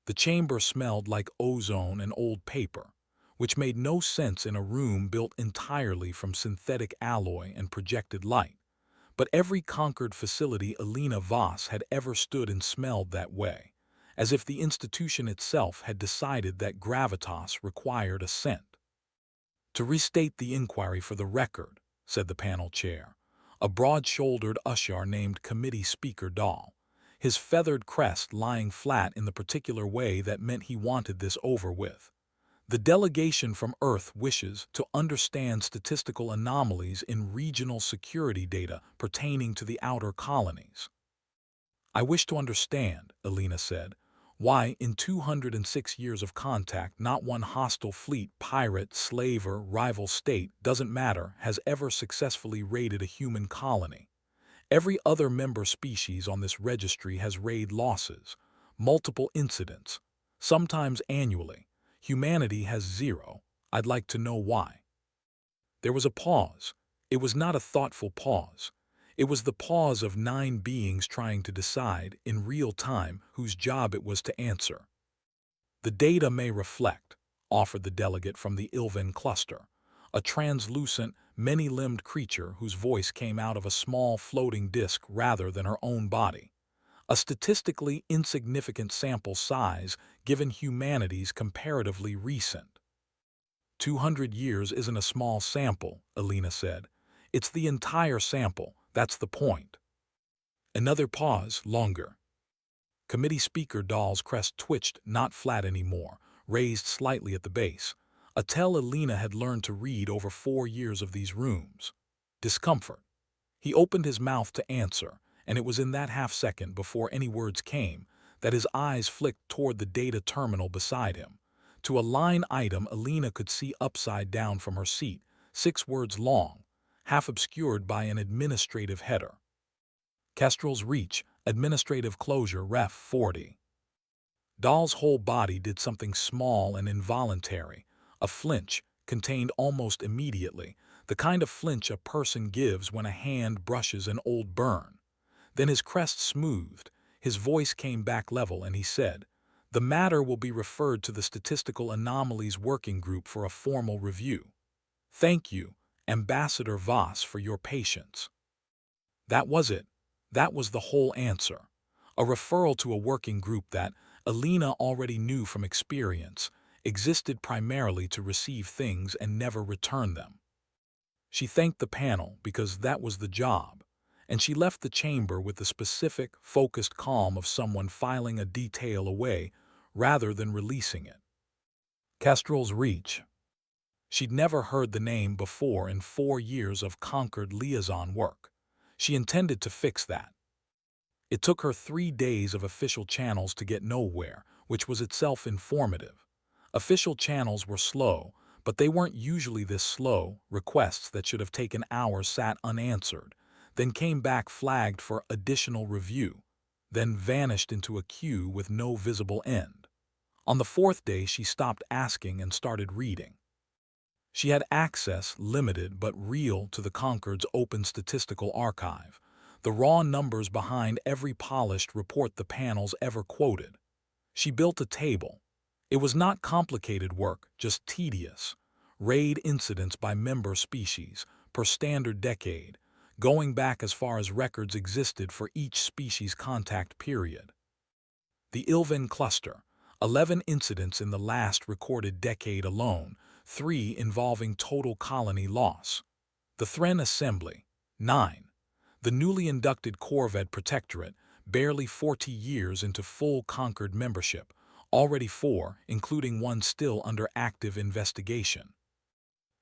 The chamber smelled like ozone and old paper, which made no sense in a room built entirely from synthetic alloy and projected light. But every conquered facility Alina Voss had ever stood in smelled that way, as if the institution itself had decided that gravitas required a scent. To restate the inquiry for the record, said the panel chair, a broad-shouldered usher named Committee Speaker Dahl, his feathered crest lying flat in the particular way that meant he wanted this over with. The delegation from Earth wishes to understand statistical anomalies in regional security data pertaining to the outer colonies. I wish to understand, Alina said, why in 206 years of contact not one hostile fleet, pirate, slaver, rival state, doesn't matter, has ever successfully raided a human colony. Every other member species on this registry has raid losses, multiple incidents, sometimes annually. Humanity has zero. I'd like to know why. There was a pause. It was not a thoughtful pause. It was the pause of 9 beings trying to decide, in real time, whose job it was to answer. The data may reflect, offered the delegate from the Ilven cluster, a translucent, many-limbed creature whose voice came out of a small floating disk rather than her own body. A statistically insignificant sample size given humanity's comparatively recent. 200 years isn't a small sample, Alina said. It's the entire sample, that's the point. Another pause, longer. Committee Speaker Dahl's crest twitched, not flat anymore, raised slightly at the base. A tell Alina had learned to read over 4 years of these rooms. Discomfort. He opened his mouth to answer, and it was in that half-second before any words came that his eyes flicked toward the data terminal beside him. To a line item Alina could see upside down from her seat, 6 words long, half obscured by an administrative header. Kestrel's Reach, Administrative Closure, Ref 40. Dahl's whole body did something small and involuntary. A flinch, contained almost immediately, the kind of flinch a person gives when a hand brushes an old burn. Then his crest smoothed, his voice came back level, and he said, "The matter will be referred to the Statistical Anomalies Working Group for a formal review. Thank you, Ambassador Voss, for your patience." That was it. That was the whole answer. A referral to a working group that, Alina already knew from experience, existed primarily to receive things and never return them. She thanked the panel because that was the job, and she left the chamber with the specific, focused calm of someone filing a detail away rather than releasing it. Kestrel's Reach. She'd never heard the name before in 4 years of conquered liaison work. She intended to fix that. It took her 3 days of official channels to get nowhere, which was itself informative. Official channels were slow, but they weren't usually this slow. Requests that should have taken hours sat unanswered, then came back flagged for additional review, then vanished into a queue with no visible end. On the 4th day she stopped asking and started reading. She had access, limited but real, to the Concord's open statistical archive, the raw numbers behind every polished report the panels ever quoted. She built a table. It was not complicated work, just tedious. Raid incidents by member species, per standard decade, going back as far as records existed for each species contact period. The Ilven cluster, 11 incidents in the last recorded decade alone, 3 involving total colony loss. The Thren Assembly, 9. The newly inducted Corvette Protectorate, barely 40 years into full Concord membership, already 4, including one still under active investigation.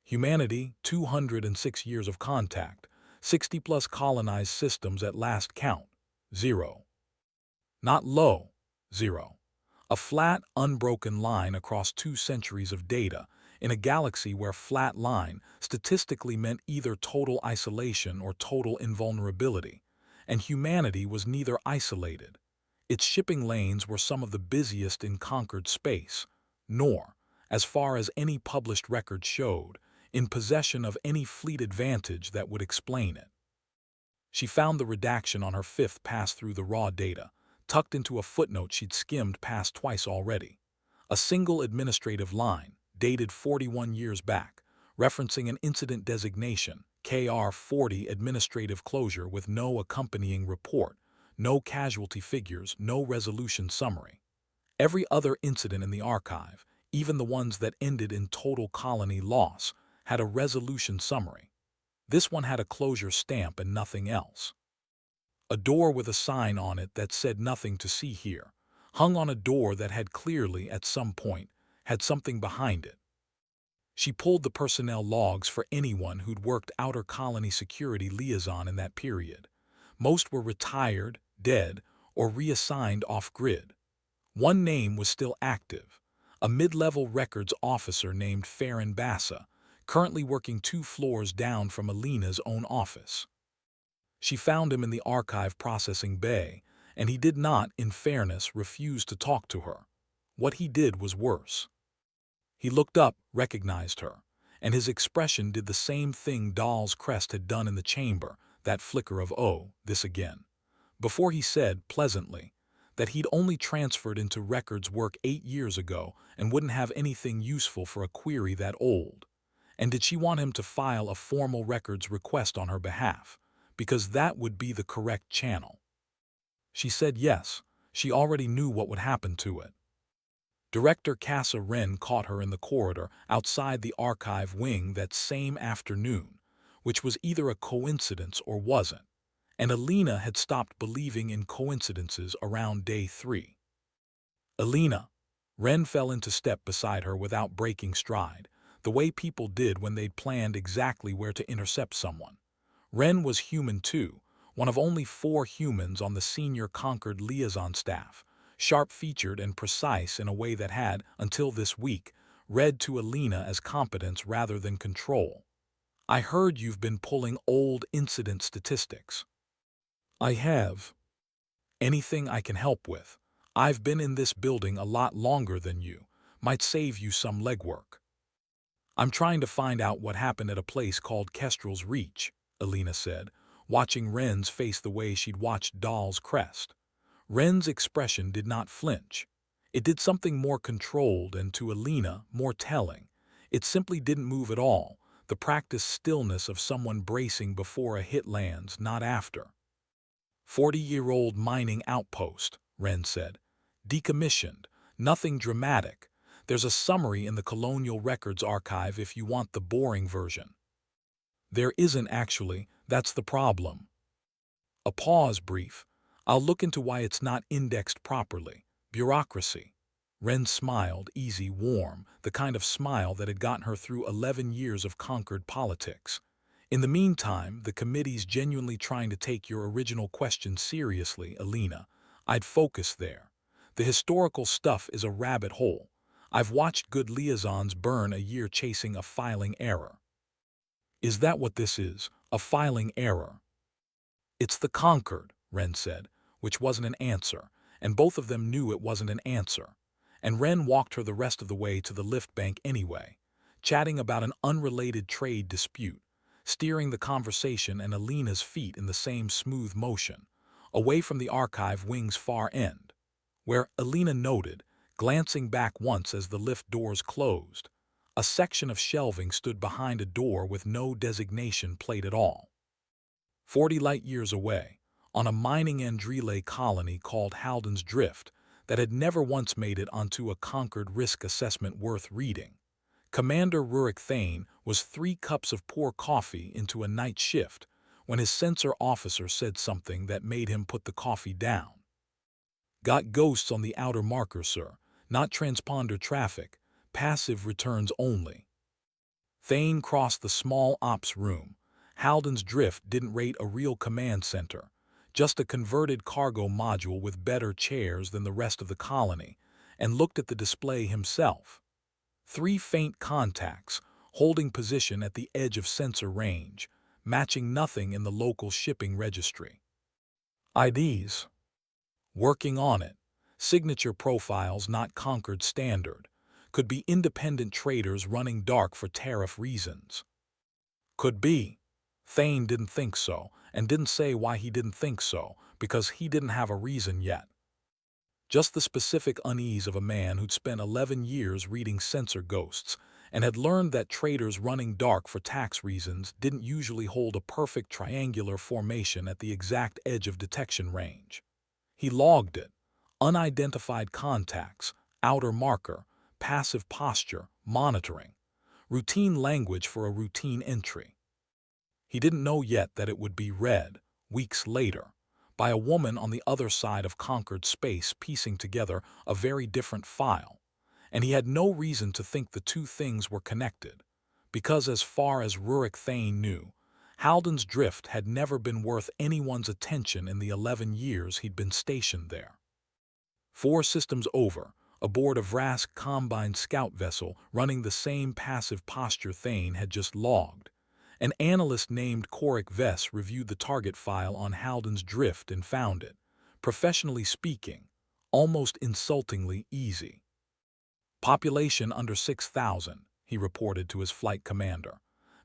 Humanity, 206 years of contact, 60-plus colonized systems at last count, 0. Not low, 0. A flat, unbroken line across 2 centuries of data, in a galaxy where flat line statistically meant either total isolation or total invulnerability, and humanity was neither isolated. Its shipping lanes were some of the busiest in conquered space, nor, as far as any published record showed, in possession of any fleet advantage that would explain it. She found the redaction on her 5th pass through the raw data, tucked into a footnote she'd skimmed past twice already. A single administrative line, dated 41 years back, referencing an incident designation, KR-40 administrative closure with no accompanying report, no casualty figures, no resolution summary. Every other incident in the archive, even the ones that ended in total colony loss, had a resolution summary. This one had a closure stamp and nothing else. A door with a sign on it that said nothing to see here, hung on a door that had clearly, at some point, had something behind it. She pulled the personnel logs for anyone who'd worked outer colony security liaison in that period. Most were retired, dead, or reassigned off-grid. One name was still active, a mid-level records officer named Farron Bassa, currently working 2 floors down from Alina's own office. She found him in the archive processing bay, and he did not, in fairness, refuse to talk to her. What he did was worse. He looked up, recognized her, and his expression did the same thing Dahl's crest had done in the chamber, that flicker of, oh, this again. Before he said, pleasantly, that he'd only transferred into records work 8 years ago and wouldn't have anything useful for a query that old. And did she want him to file a formal records request on her behalf, because that would be the correct channel? She said yes, she already knew what would happen to it. Director Casa Wren caught her in the corridor outside the archive wing that same afternoon, which was either a coincidence or wasn't, and Alina had stopped believing in coincidences around day 3. Alina. Wren fell into step beside her without breaking stride, the way people did when they'd planned exactly where to intercept someone. Wren was human too, one of only 4 humans on the senior Concord liaison staff, sharp-featured and precise in a way that had, until this week, read to Alina as competence rather than control. I heard you've been pulling old incident statistics. I have. Anything I can help with. I've been in this building a lot longer than you. Might save you some legwork. I'm trying to find out what happened at a place called Kestrel's Reach, Alina said, watching Wren's face the way she'd watched Dahl's crest. Wren's expression did not flinch. It did something more controlled and, to Alina, more telling. It simply didn't move at all, the practiced stillness of someone bracing before a hit lands, not after. 40-year-old mining outpost, Wren said. Decommissioned. Nothing dramatic. There's a summary in the Colonial Records Archive if you want the boring version. There isn't actually, that's the problem. A pause brief. I'll look into why it's not indexed properly. Bureaucracy. Wren smiled, easy, warm, the kind of smile that had gotten her through 11 years of Concord politics. In the meantime, the committee's genuinely trying to take your original question seriously, Alina. I'd focus there. The historical stuff is a rabbit hole. I've watched good liaisons burn a year chasing a filing error. Is that what this is? A filing error? It's the Concord, Wren said, which wasn't an answer, and both of them knew it wasn't an answer. And Wren walked her the rest of the way to the lift bank anyway, chatting about an unrelated trade dispute, steering the conversation and Alina's feet in the same smooth motion, away from the archive wing's far end, where, Alina noted, glancing back once as the lift doors closed, a section of shelving stood behind a door with no designation plate at all. 40 light-years away, on a mining Andrelay colony called Halden's Drift that had never once made it onto a Concord risk assessment worth reading, Commander Rurik Thane was 3 cups of poor coffee into a night shift when his sensor officer said something that made him put the coffee down. Got ghosts on the outer marker, sir. Not transponder traffic. Passive returns only. Thane crossed the small ops room. Halden's Drift didn't rate a real command center, just a converted cargo module with better chairs than the rest of the colony, and looked at the display himself. 3 faint contacts, holding position at the edge of sensor range, matching nothing in the local shipping registry. IDs. Working on it. Signature profiles not Concord standard. Could be independent traders running dark for tariff reasons. Could be. Thane didn't think so, and didn't say why he didn't think so, because he didn't have a reason yet. Just the specific unease of a man who'd spent 11 years reading sensor ghosts and had learned that traders running dark for tax reasons didn't usually hold a perfect triangular formation at the exact edge of detection range. He logged it. Unidentified contacts, outer marker, passive posture, monitoring. Routine language for a routine entry. He didn't know yet that it would be read, weeks later, by a woman on the other side of conquered space piecing together a very different file, and he had no reason to think the two things were connected, because as far as Rurik Thane knew, Halden's Drift had never been worth anyone's attention in the 11 years he'd been stationed there. 4 systems over, aboard a Vrask Combine scout vessel running the same passive posture Thane had just logged, an analyst named Korik Vess reviewed the target file on Halden's Drift and found it, professionally speaking, almost insultingly easy. Population under 6,000, he reported to his flight commander.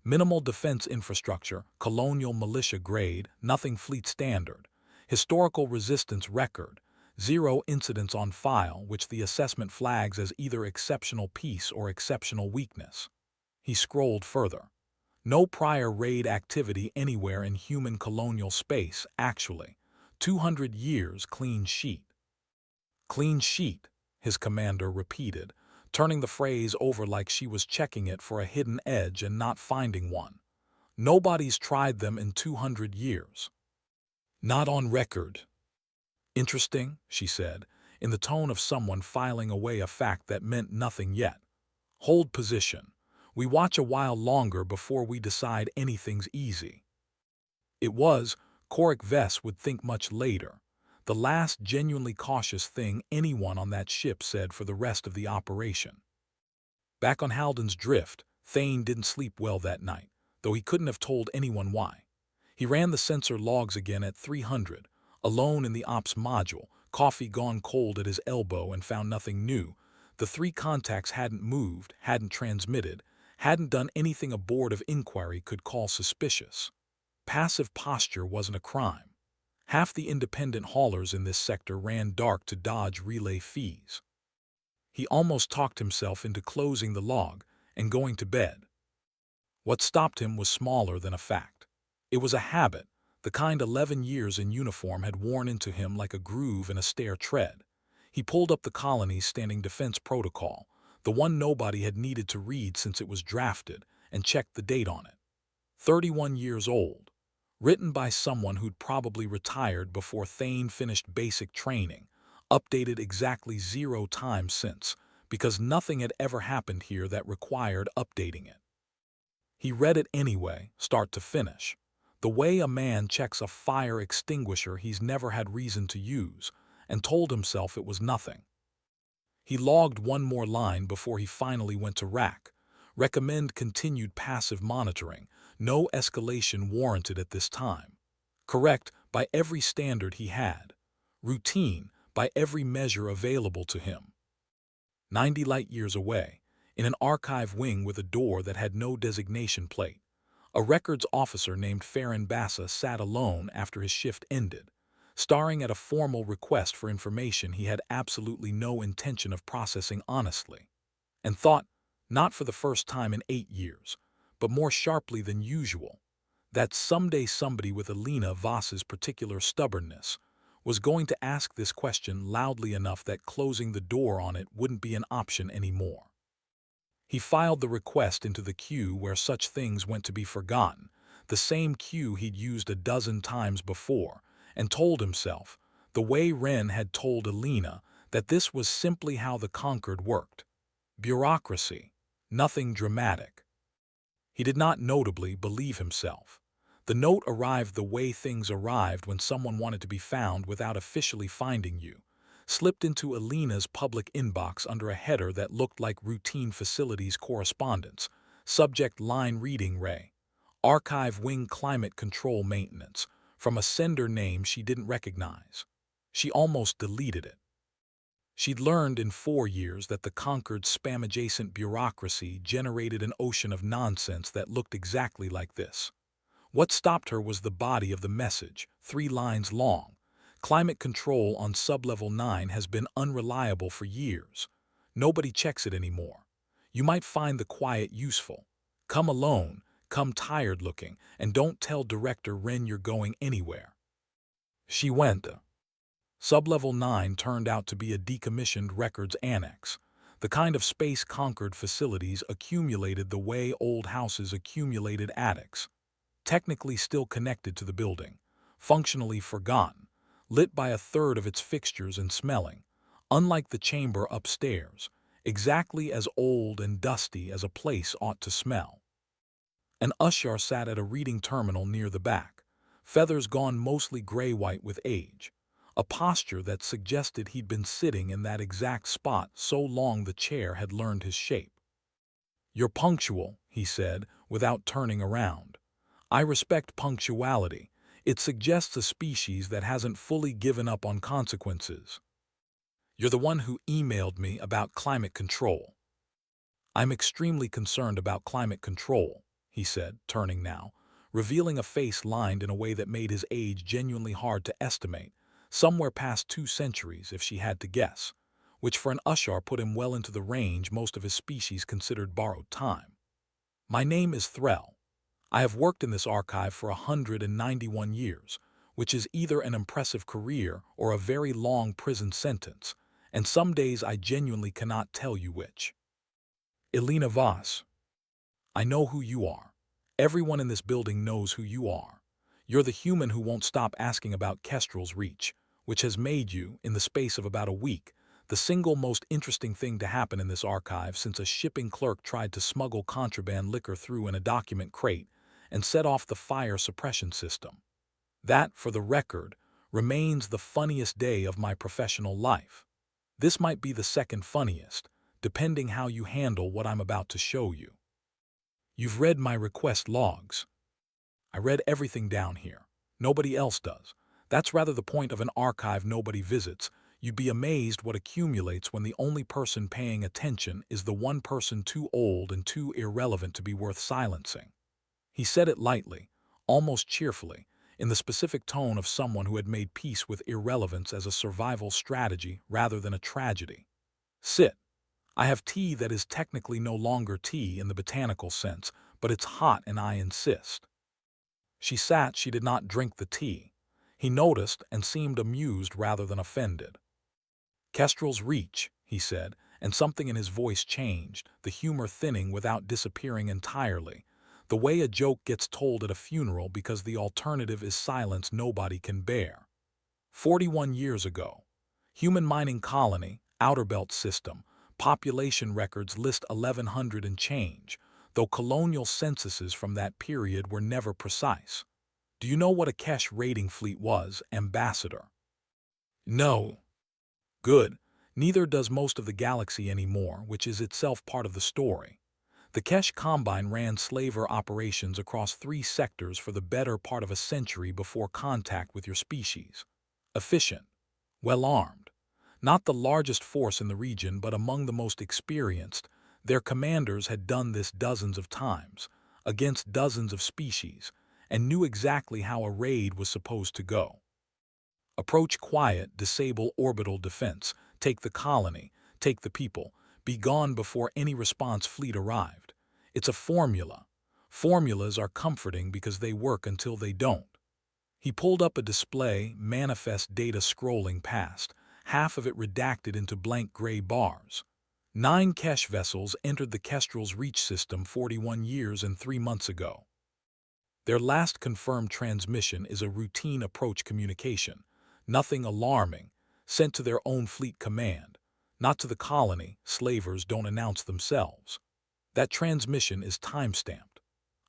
Minimal defense infrastructure, colonial militia grade, nothing fleet standard. Historical resistance record, 0 incidents on file, which the assessment flags as either exceptional peace or exceptional weakness. He scrolled further. No prior raid activity anywhere in human colonial space, actually. 200 years clean sheet. Clean sheet, his commander repeated, turning the phrase over like she was checking it for a hidden edge and not finding one. Nobody's tried them in 200 years. Not on record. Interesting, she said, in the tone of someone filing away a fact that meant nothing yet. Hold position. We watch a while longer before we decide anything's easy. It was, Korik Vess would think much later, the last genuinely cautious thing anyone on that ship said for the rest of the operation. Back on Halden's Drift, Thane didn't sleep well that night, though he couldn't have told anyone why. He ran the sensor logs again at 300, alone in the ops module, coffee gone cold at his elbow, and found nothing new. The 3 contacts hadn't moved, hadn't transmitted, hadn't done anything a board of inquiry could call suspicious. Passive posture wasn't a crime. Half the independent haulers in this sector ran dark to dodge relay fees. He almost talked himself into closing the log and going to bed. What stopped him was smaller than a fact. It was a habit, the kind 11 years in uniform had worn into him like a groove in a stair tread. He pulled up the colony's standing defense protocol, the one nobody had needed to read since it was drafted, and checked the date on it. 31 years old. Written by someone who'd probably retired before Thane finished basic training, updated exactly 0 times since, because nothing had ever happened here that required updating it. He read it anyway, start to finish, the way a man checks a fire extinguisher he's never had reason to use, and told himself it was nothing. He logged one more line before he finally went to rack. Recommend continued passive monitoring. No escalation warranted at this time. Correct by every standard he had. Routine by every measure available to him. 90 light-years away, in an archive wing with a door that had no designation plate, a records officer named Farron Bassa sat alone after his shift ended, staring at a formal request for information he had absolutely no intention of processing honestly, and thought, not for the first time in 8 years, but more sharply than usual, that someday somebody with Alina Voss's particular stubbornness was going to ask this question loudly enough that closing the door on it wouldn't be an option anymore. He filed the request into the queue where such things went to be forgotten, the same queue he'd used a dozen times before, and told himself, the way Wren had told Alina, that this was simply how the Conquered worked. Bureaucracy, nothing dramatic. He did not notably believe himself. The note arrived the way things arrived when someone wanted to be found without officially finding you, slipped into Alina's public inbox under a header that looked like routine facilities correspondence, subject line reading Ray, archive wing climate control maintenance, from a sender name she didn't recognize. She almost deleted it. She'd learned in 4 years that the Conquered spam-adjacent bureaucracy generated an ocean of nonsense that looked exactly like this. What stopped her was the body of the message, 3 lines long, Climate control on Sublevel 9 has been unreliable for years. Nobody checks it anymore. You might find the quiet useful. Come alone, come tired-looking, and don't tell Director Wren you're going anywhere." She went. Sublevel 9 turned out to be a decommissioned records annex, the kind of space-conquered facilities accumulated the way old houses accumulated attics. Technically still connected to the building, functionally forgotten, lit by a third of its fixtures and smelling, unlike the chamber upstairs, exactly as old and dusty as a place ought to smell. An usher sat at a reading terminal near the back, feathers gone mostly gray-white with age, a posture that suggested he'd been sitting in that exact spot so long the chair had learned his shape. "You're punctual," he said, without turning around. "I respect punctuality. It suggests a species that hasn't fully given up on consequences. You're the one who emailed me about climate control." "I'm extremely concerned about climate control," he said, turning now, revealing a face lined in a way that made his age genuinely hard to estimate, somewhere past 2 centuries if she had to guess, which for an Ushar put him well into the range most of his species considered borrowed time. "My name is Threll. I have worked in this archive for 191 years, which is either an impressive career or a very long prison sentence, and some days I genuinely cannot tell you which. Elena Voss. I know who you are. Everyone in this building knows who you are. You're the human who won't stop asking about Kestrel's reach, which has made you, in the space of about a week, the single most interesting thing to happen in this archive since a shipping clerk tried to smuggle contraband liquor through in a document crate and set off the fire suppression system. That, for the record, remains the funniest day of my professional life. This might be the second funniest, depending how you handle what I'm about to show you. You've read my request logs. I read everything down here. Nobody else does. That's rather the point of an archive nobody visits. You'd be amazed what accumulates when the only person paying attention is the one person too old and too irrelevant to be worth silencing." He said it lightly, almost cheerfully, in the specific tone of someone who had made peace with irrelevance as a survival strategy rather than a tragedy. "Sit. I have tea that is technically no longer tea in the botanical sense, but it's hot and I insist." She sat. She did not drink the tea. He noticed and seemed amused rather than offended. "Kestrel's reach," he said, and something in his voice changed, the humor thinning without disappearing entirely, the way a joke gets told at a funeral because the alternative is silence nobody can bear. 41 years ago. Human mining colony, outer belt system, population records list 1,100 and change, though colonial censuses from that period were never precise. Do you know what a Kesh raiding fleet was, Ambassador? No. Good. Neither does most of the galaxy anymore, which is itself part of the story. The Kesh Combine ran slaver operations across 3 sectors for the better part of a century before contact with your species. Efficient. Well-armed. Not the largest force in the region, but among the most experienced. Their commanders had done this dozens of times, against dozens of species, and knew exactly how a raid was supposed to go. Approach quiet, disable orbital defense, take the colony, take the people, be gone before any response fleet arrived. It's a formula. Formulas are comforting because they work until they don't. He pulled up a display, manifest data scrolling past, half of it redacted into blank gray bars. 9 Kesh vessels entered the Kestrel's reach system 41 years and 3 months ago. Their last confirmed transmission is a routine approach communication, nothing alarming, sent to their own fleet command, not to the colony. Slavers don't announce themselves. That transmission is time-stamped.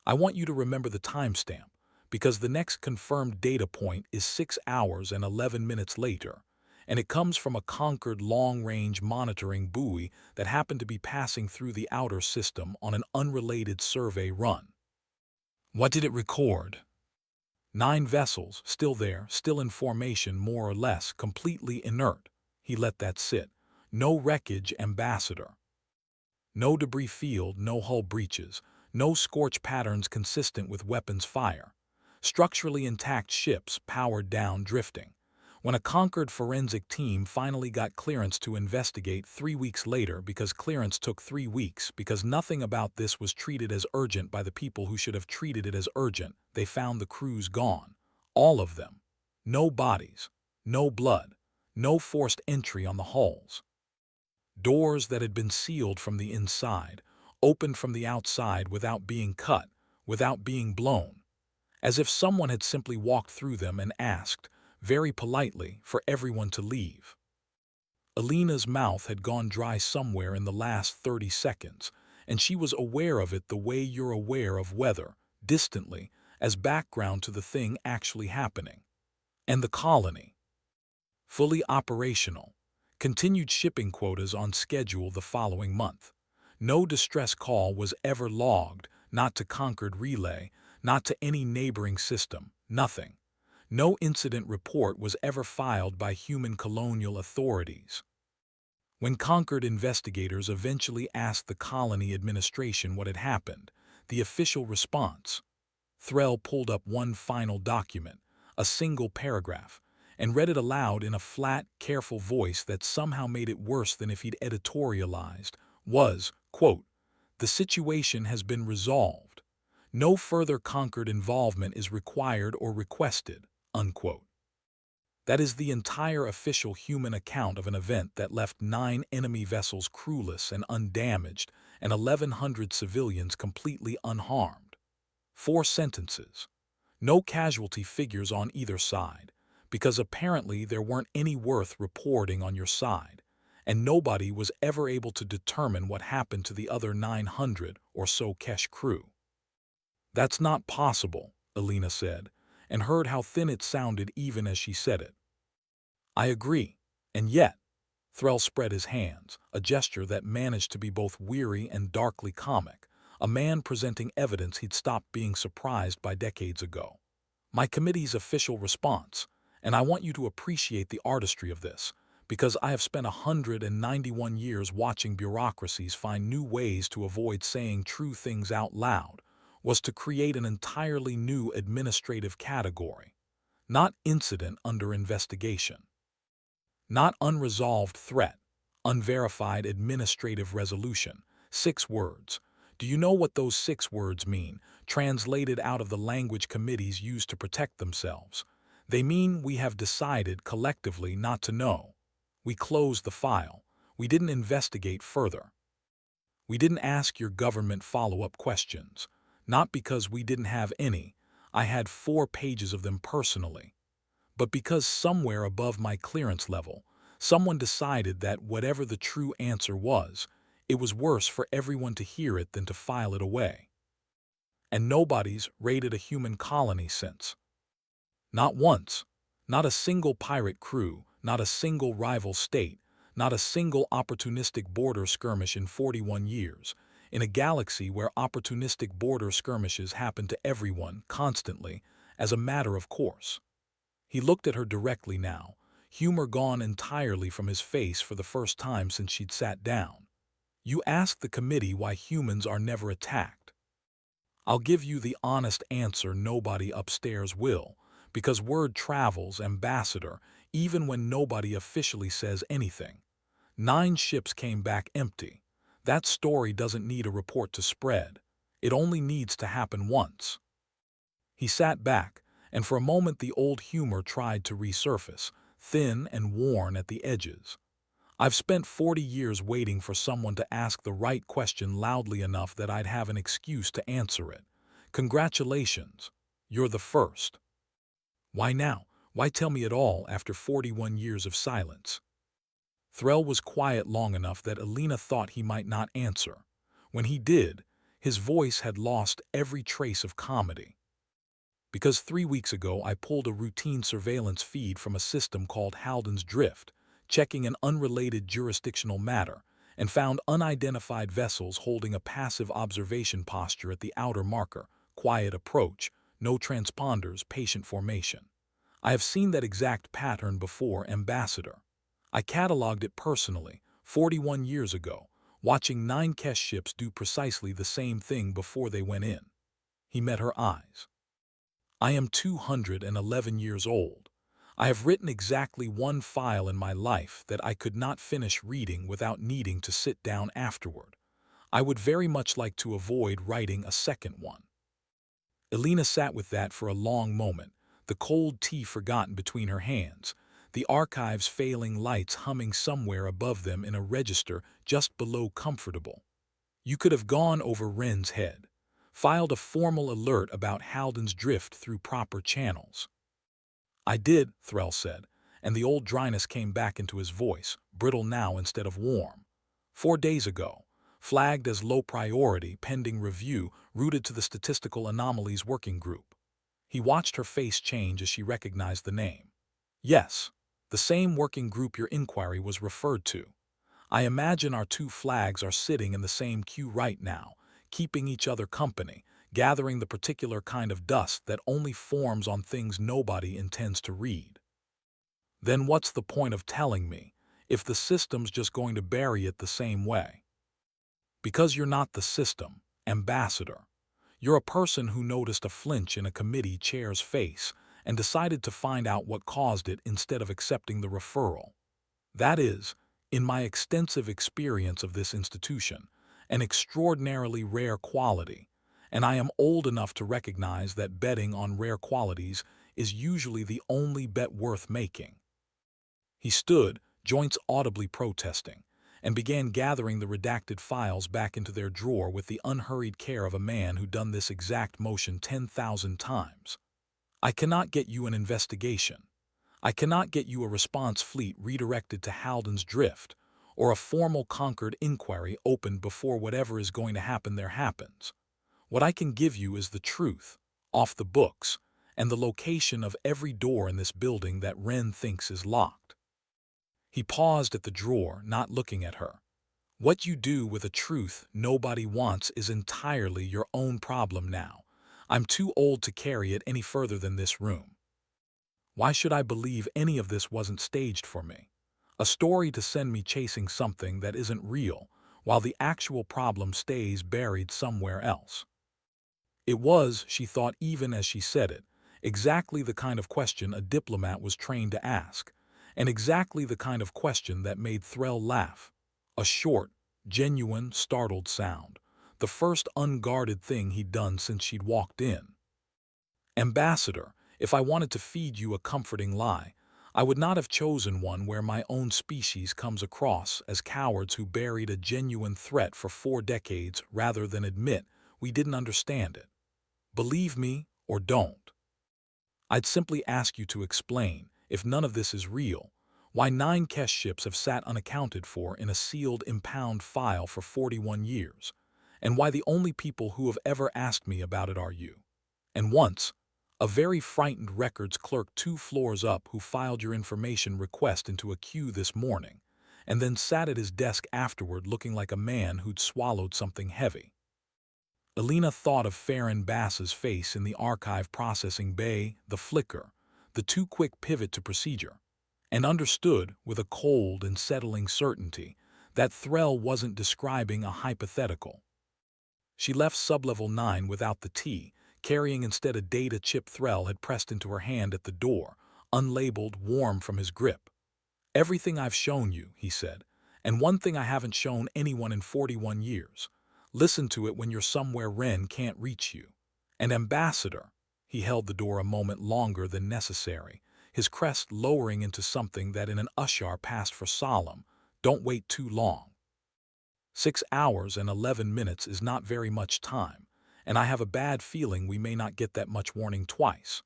I want you to remember the timestamp, because the next confirmed data point is 6 hours and 11 minutes later, and it comes from a conquered long-range monitoring buoy that happened to be passing through the outer system on an unrelated survey run. What did it record? 9 vessels, still there, still in formation more or less, completely inert. He let that sit. No wreckage, Ambassador. No debris field, no hull breaches, no scorch patterns consistent with weapons fire. Structurally intact ships, powered down, drifting. When a conquered forensic team finally got clearance to investigate 3 weeks later, because clearance took 3 weeks because nothing about this was treated as urgent by the people who should have treated it as urgent, they found the crews gone. All of them. No bodies, no blood, no forced entry on the hulls. Doors that had been sealed from the inside, opened from the outside without being cut, without being blown, as if someone had simply walked through them and asked, very politely, for everyone to leave. Alina's mouth had gone dry somewhere in the last 30 seconds, and she was aware of it the way you're aware of weather, distantly, as background to the thing actually happening. And the colony. Fully operational. Continued shipping quotas on schedule the following month. No distress call was ever logged, not to Concord Relay, not to any neighboring system, nothing. No incident report was ever filed by human colonial authorities. When Concord investigators eventually asked the colony administration what had happened, the official response. Threll pulled up one final document, a single paragraph, and read it aloud in a flat, careful voice that somehow made it worse than if he'd editorialized, was, quote, "The situation has been resolved. No further Concord involvement is required or requested," unquote. That is the entire official human account of an event that left 9 enemy vessels crewless and undamaged and 1,100 civilians completely unharmed. 4 sentences. No casualty figures on either side, because apparently there weren't any worth reporting on your side, and nobody was ever able to determine what happened to the other 900 or so Kesh crew. "That's not possible," Alina said, and heard how thin it sounded even as she said it. "I agree, and yet," Threll spread his hands, a gesture that managed to be both weary and darkly comic, a man presenting evidence he'd stopped being surprised by decades ago. "My committee's official response, and I want you to appreciate the artistry of this, because I have spent 191 years watching bureaucracies find new ways to avoid saying true things out loud, was to create an entirely new administrative category. Not incident under investigation. Not unresolved threat, unverified administrative resolution. 6 words. Do you know what those 6 words mean, translated out of the language committees use to protect themselves? They mean we have decided collectively not to know. We closed the file. We didn't investigate further. We didn't ask your government follow-up questions. Not because we didn't have any. I had 4 pages of them personally. But because somewhere above my clearance level, someone decided that whatever the true answer was, it was worse for everyone to hear it than to file it away. And nobody's raided a human colony since. Not once. Not a single pirate crew, not a single rival state, not a single opportunistic border skirmish in 41 years, in a galaxy where opportunistic border skirmishes happen to everyone, constantly, as a matter of course. He looked at her directly now, humor gone entirely from his face for the first time since she'd sat down. "You asked the committee why humans are never attacked. I'll give you the honest answer nobody upstairs will, because word travels, ambassador, even when nobody officially says anything. 9 ships came back empty. That story doesn't need a report to spread. It only needs to happen once." He sat back, and for a moment the old humor tried to resurface, thin and worn at the edges. "I've spent 40 years waiting for someone to ask the right question loudly enough that I'd have an excuse to answer it. Congratulations, you're the first." "Why now? Why tell me at all after 41 years of silence?" Threll was quiet long enough that Alina thought he might not answer. When he did, his voice had lost every trace of comedy. "Because 3 weeks ago I pulled a routine surveillance feed from a system called Halden's Drift, checking an unrelated jurisdictional matter, and found unidentified vessels holding a passive observation posture at the outer marker, quiet approach, no transponders, patient formation. I have seen that exact pattern before, ambassador. I cataloged it personally, 41 years ago, watching 9 Kesh ships do precisely the same thing before they went in." He met her eyes. "I am 211 years old. I have written exactly one file in my life that I could not finish reading without needing to sit down afterward. I would very much like to avoid writing a second one. Elena sat with that for a long moment, the cold tea forgotten between her hands, the archive's failing lights humming somewhere above them in a register just below comfortable. You could have gone over Wren's head, filed a formal alert about Halden's drift through proper channels. I did, Threll said, and the old dryness came back into his voice, brittle now instead of warm. 4 days ago, flagged as low priority pending review, rooted to the Statistical Anomalies Working Group. He watched her face change as she recognized the name. Yes, the same working group your inquiry was referred to. I imagine our two flags are sitting in the same queue right now, keeping each other company, gathering the particular kind of dust that only forms on things nobody intends to read. Then what's the point of telling me, if the system's just going to bury it the same way? Because you're not the system, Ambassador. You're a person who noticed a flinch in a committee chair's face and decided to find out what caused it instead of accepting the referral. That is, in my extensive experience of this institution, an extraordinarily rare quality, and I am old enough to recognize that betting on rare qualities is usually the only bet worth making. He stood, joints audibly protesting, and began gathering the redacted files back into their drawer with the unhurried care of a man who done this exact motion 10,000 times. I cannot get you an investigation. I cannot get you a response fleet redirected to Halden's drift, or a formal Concord inquiry opened before whatever is going to happen there happens. What I can give you is the truth, off the books, and the location of every door in this building that Wren thinks is locked. He paused at the drawer, not looking at her. What you do with a truth nobody wants is entirely your own problem now. I'm too old to carry it any further than this room. Why should I believe any of this wasn't staged for me? A story to send me chasing something that isn't real, while the actual problem stays buried somewhere else. It was, she thought even as she said it, exactly the kind of question a diplomat was trained to ask, and exactly the kind of question that made Threll laugh. A short, genuine, startled sound, the first unguarded thing he'd done since she'd walked in. Ambassador, if I wanted to feed you a comforting lie, I would not have chosen one where my own species comes across as cowards who buried a genuine threat for 4 decades rather than admit we didn't understand it. Believe me or don't. I'd simply ask you to explain, if none of this is real, why 9 Kesh ships have sat unaccounted for in a sealed impound file for 41 years, and why the only people who have ever asked me about it are you. And once, a very frightened records clerk 2 floors up who filed your information request into a queue this morning, and then sat at his desk afterward looking like a man who'd swallowed something heavy. Elena thought of Farron Bass's face in the archive processing bay, the flicker, the too quick pivot to procedure, and understood, with a cold and settling certainty, that Threll wasn't describing a hypothetical. She left Sublevel 9 without the tea, carrying instead a data chip Threll had pressed into her hand at the door, unlabeled, warm from his grip. Everything I've shown you, he said, and one thing I haven't shown anyone in 41 years. Listen to it when you're somewhere Wren can't reach you. And Ambassador, he held the door a moment longer than necessary, his crest lowering into something that in an Ushar passed for solemn, don't wait too long. 6 hours and 11 minutes is not very much time, and I have a bad feeling we may not get that much warning twice.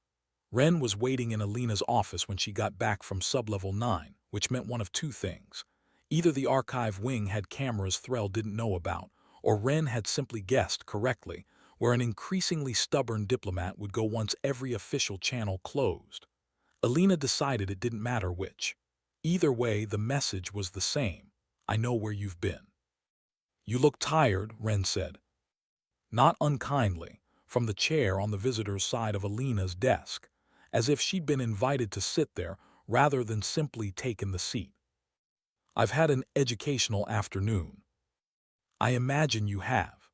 Wren was waiting in Elena's office when she got back from Sublevel 9, which meant one of 2 things. Either the archive wing had cameras Threll didn't know about, or Wren had simply guessed correctly, where an increasingly stubborn diplomat would go once every official channel closed. Elena decided it didn't matter which. Either way, the message was the same. I know where you've been. You look tired, Wren said. Not unkindly, from the chair on the visitor's side of Elena's desk, as if she'd been invited to sit there rather than simply taken the seat. I've had an educational afternoon. I imagine you have.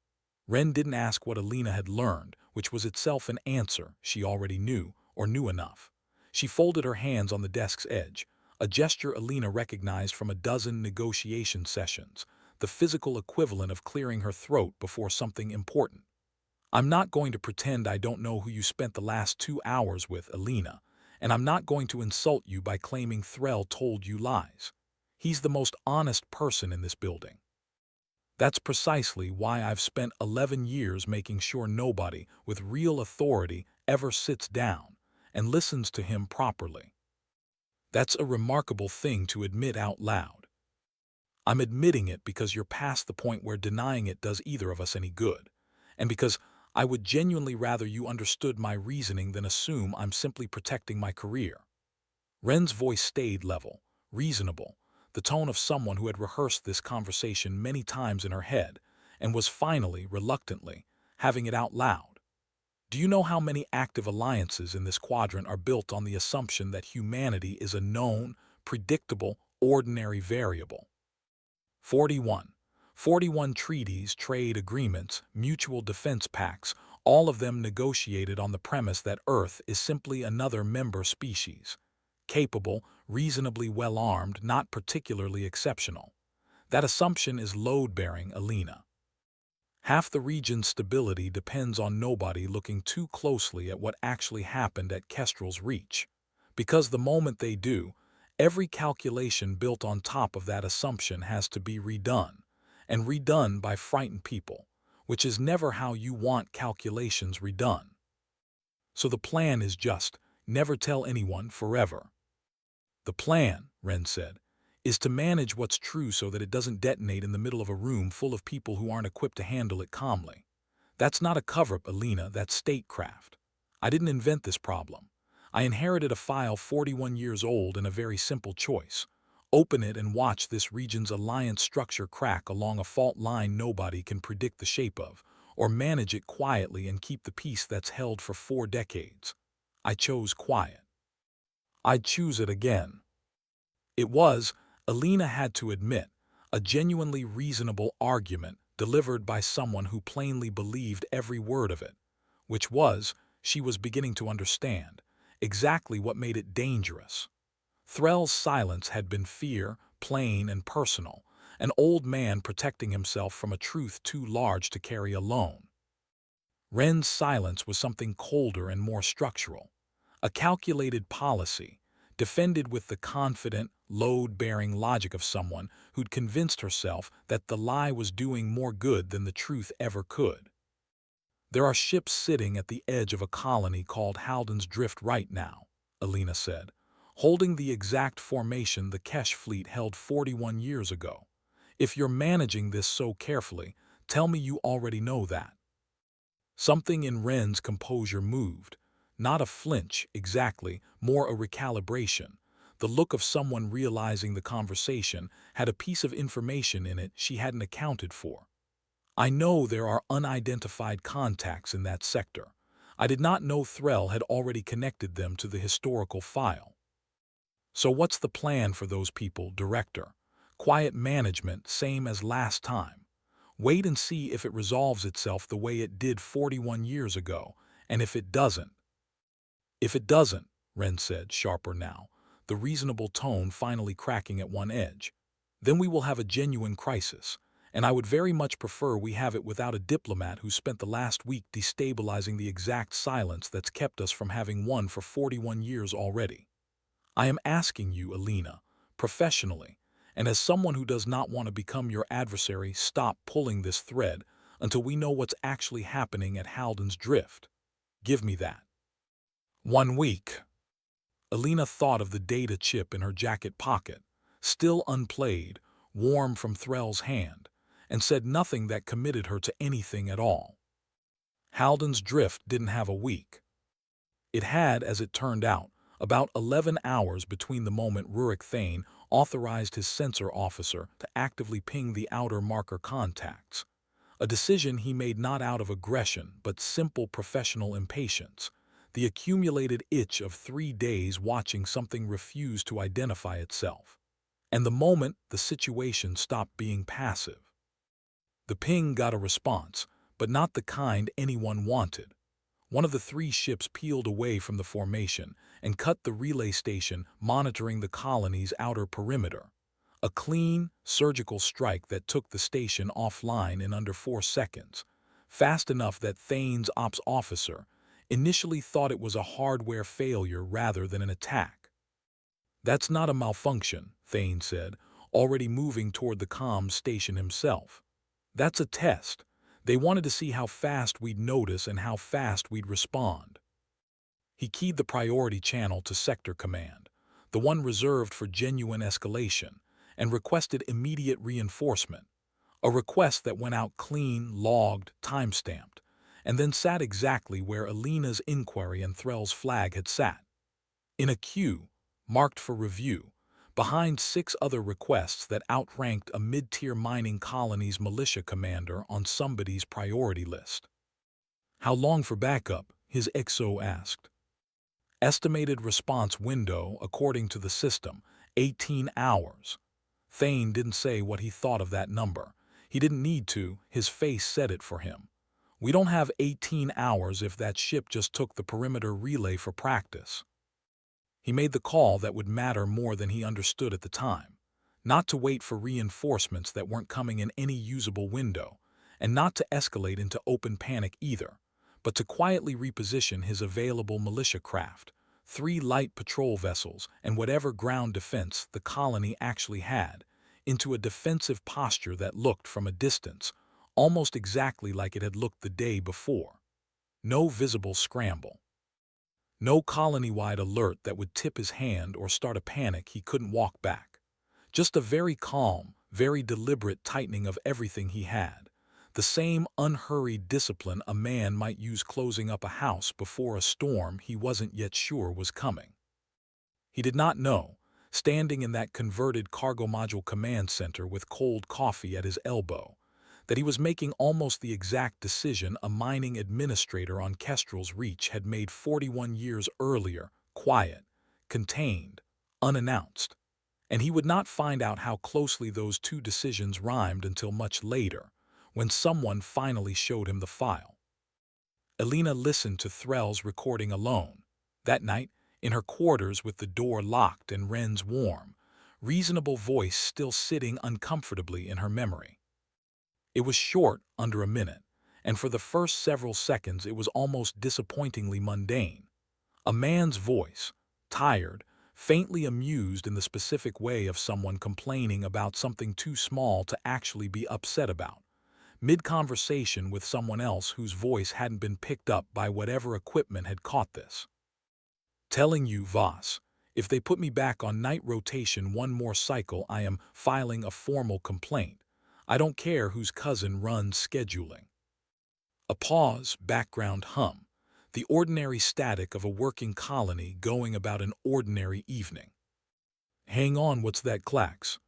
Wren didn't ask what Elena had learned, which was itself an answer she already knew, or knew enough. She folded her hands on the desk's edge, a gesture Alina recognized from a dozen negotiation sessions, the physical equivalent of clearing her throat before something important. I'm not going to pretend I don't know who you spent the last 2 hours with, Alina, and I'm not going to insult you by claiming Threll told you lies. He's the most honest person in this building. That's precisely why I've spent 11 years making sure nobody with real authority ever sits down and listens to him properly. That's a remarkable thing to admit out loud. I'm admitting it because you're past the point where denying it does either of us any good, and because I would genuinely rather you understood my reasoning than assume I'm simply protecting my career. Ren's voice stayed level, reasonable, the tone of someone who had rehearsed this conversation many times in her head and was finally, reluctantly, having it out loud. Do you know how many active alliances in this quadrant are built on the assumption that humanity is a known, predictable, ordinary variable? 41. 41 treaties, trade agreements, mutual defense pacts, all of them negotiated on the premise that Earth is simply another member species. Capable, reasonably well-armed, not particularly exceptional. That assumption is load-bearing, Alina. Half the region's stability depends on nobody looking too closely at what actually happened at Kestrel's Reach. Because the moment they do, every calculation built on top of that assumption has to be redone, and redone by frightened people, which is never how you want calculations redone. So the plan is just, never tell anyone forever. The plan, Ren said, is to manage what's true so that it doesn't detonate in the middle of a room full of people who aren't equipped to handle it calmly. That's not a cover-up, Alina, that's statecraft. I didn't invent this problem. I inherited a file 41 years old and a very simple choice. Open it and watch this region's alliance structure crack along a fault line nobody can predict the shape of, or manage it quietly and keep the peace that's held for 4 decades. I chose quiet. I'd choose it again. It was, Alina had to admit, a genuinely reasonable argument delivered by someone who plainly believed every word of it, which was, she was beginning to understand, exactly what made it dangerous. Threll's silence had been fear, plain and personal, an old man protecting himself from a truth too large to carry alone. Ren's silence was something colder and more structural, a calculated policy, defended with the confident, load-bearing logic of someone who'd convinced herself that the lie was doing more good than the truth ever could. There are ships sitting at the edge of a colony called Halden's Drift right now, Alina said, holding the exact formation the Kesh fleet held 41 years ago. If you're managing this so carefully, tell me you already know that. Something in Ren's composure moved, not a flinch exactly, more a recalibration, the look of someone realizing the conversation had a piece of information in it she hadn't accounted for. I know there are unidentified contacts in that sector. I did not know Threll had already connected them to the historical file. So what's the plan for those people, Director? Quiet management, same as last time. Wait and see if it resolves itself the way it did 41 years ago, and if it doesn't. If it doesn't, Ren said, sharper now, the reasonable tone finally cracking at one edge, then we will have a genuine crisis, and I would very much prefer we have it without a diplomat who spent the last week destabilizing the exact silence that's kept us from having one for 41 years already. I am asking you, Alina, professionally, and as someone who does not want to become your adversary, stop pulling this thread until we know what's actually happening at Halden's Drift. Give me that. 1 week. Alina thought of the data chip in her jacket pocket, still unplayed, warm from Threll's hand, and said nothing that committed her to anything at all. Halden's Drift didn't have a week. It had, as it turned out, about 11 hours between the moment Rurik Thane authorized his sensor officer to actively ping the outer marker contacts, a decision he made not out of aggression but simple professional impatience, the accumulated itch of 3 days watching something refuse to identify itself, and the moment the situation stopped being passive. The ping got a response, but not the kind anyone wanted. One of the three ships peeled away from the formation and cut the relay station monitoring the colony's outer perimeter. A clean, surgical strike that took the station offline in under 4 seconds, fast enough that Thane's ops officer initially thought it was a hardware failure rather than an attack. "That's not a malfunction," Thane said, already moving toward the comms station himself. "That's a test. They wanted to see how fast we'd notice and how fast we'd respond." He keyed the priority channel to Sector Command, the one reserved for genuine escalation, and requested immediate reinforcement, a request that went out clean, logged, time-stamped, and then sat exactly where Alina's inquiry and Threll's flag had sat, in a queue, marked for review, behind 6 other requests that outranked a mid-tier mining colony's militia commander on somebody's priority list. "How long for backup?" his XO asked. "Estimated response window, according to the system, 18 hours. Thane didn't say what he thought of that number. He didn't need to, his face said it for him. "We don't have 18 hours if that ship just took the perimeter relay for practice." He made the call that would matter more than he understood at the time. Not to wait for reinforcements that weren't coming in any usable window, and not to escalate into open panic either, but to quietly reposition his available militia craft, 3 light patrol vessels and whatever ground defense the colony actually had, into a defensive posture that looked from a distance almost exactly like it had looked the day before. No visible scramble. No colony-wide alert that would tip his hand or start a panic he couldn't walk back. Just a very calm, very deliberate tightening of everything he had. The same unhurried discipline a man might use closing up a house before a storm he wasn't yet sure was coming. He did not know, standing in that converted cargo module command center with cold coffee at his elbow, that he was making almost the exact decision a mining administrator on Kestrel's Reach had made 41 years earlier, quiet, contained, unannounced. And he would not find out how closely those 2 decisions rhymed until much later, when someone finally showed him the file. Alina listened to Threll's recording alone, that night, in her quarters with the door locked and Wren's warm, reasonable voice still sitting uncomfortably in her memory. It was short, under a minute, and for the first several seconds it was almost disappointingly mundane. A man's voice, tired, faintly amused in the specific way of someone complaining about something too small to actually be upset about, mid-conversation with someone else whose voice hadn't been picked up by whatever equipment had caught this. "Telling you, Voss, if they put me back on night rotation one more cycle, I am filing a formal complaint. I don't care whose cousin runs scheduling." A pause, background hum, the ordinary static of a working colony going about an ordinary evening. "Hang on, what's that clacks?"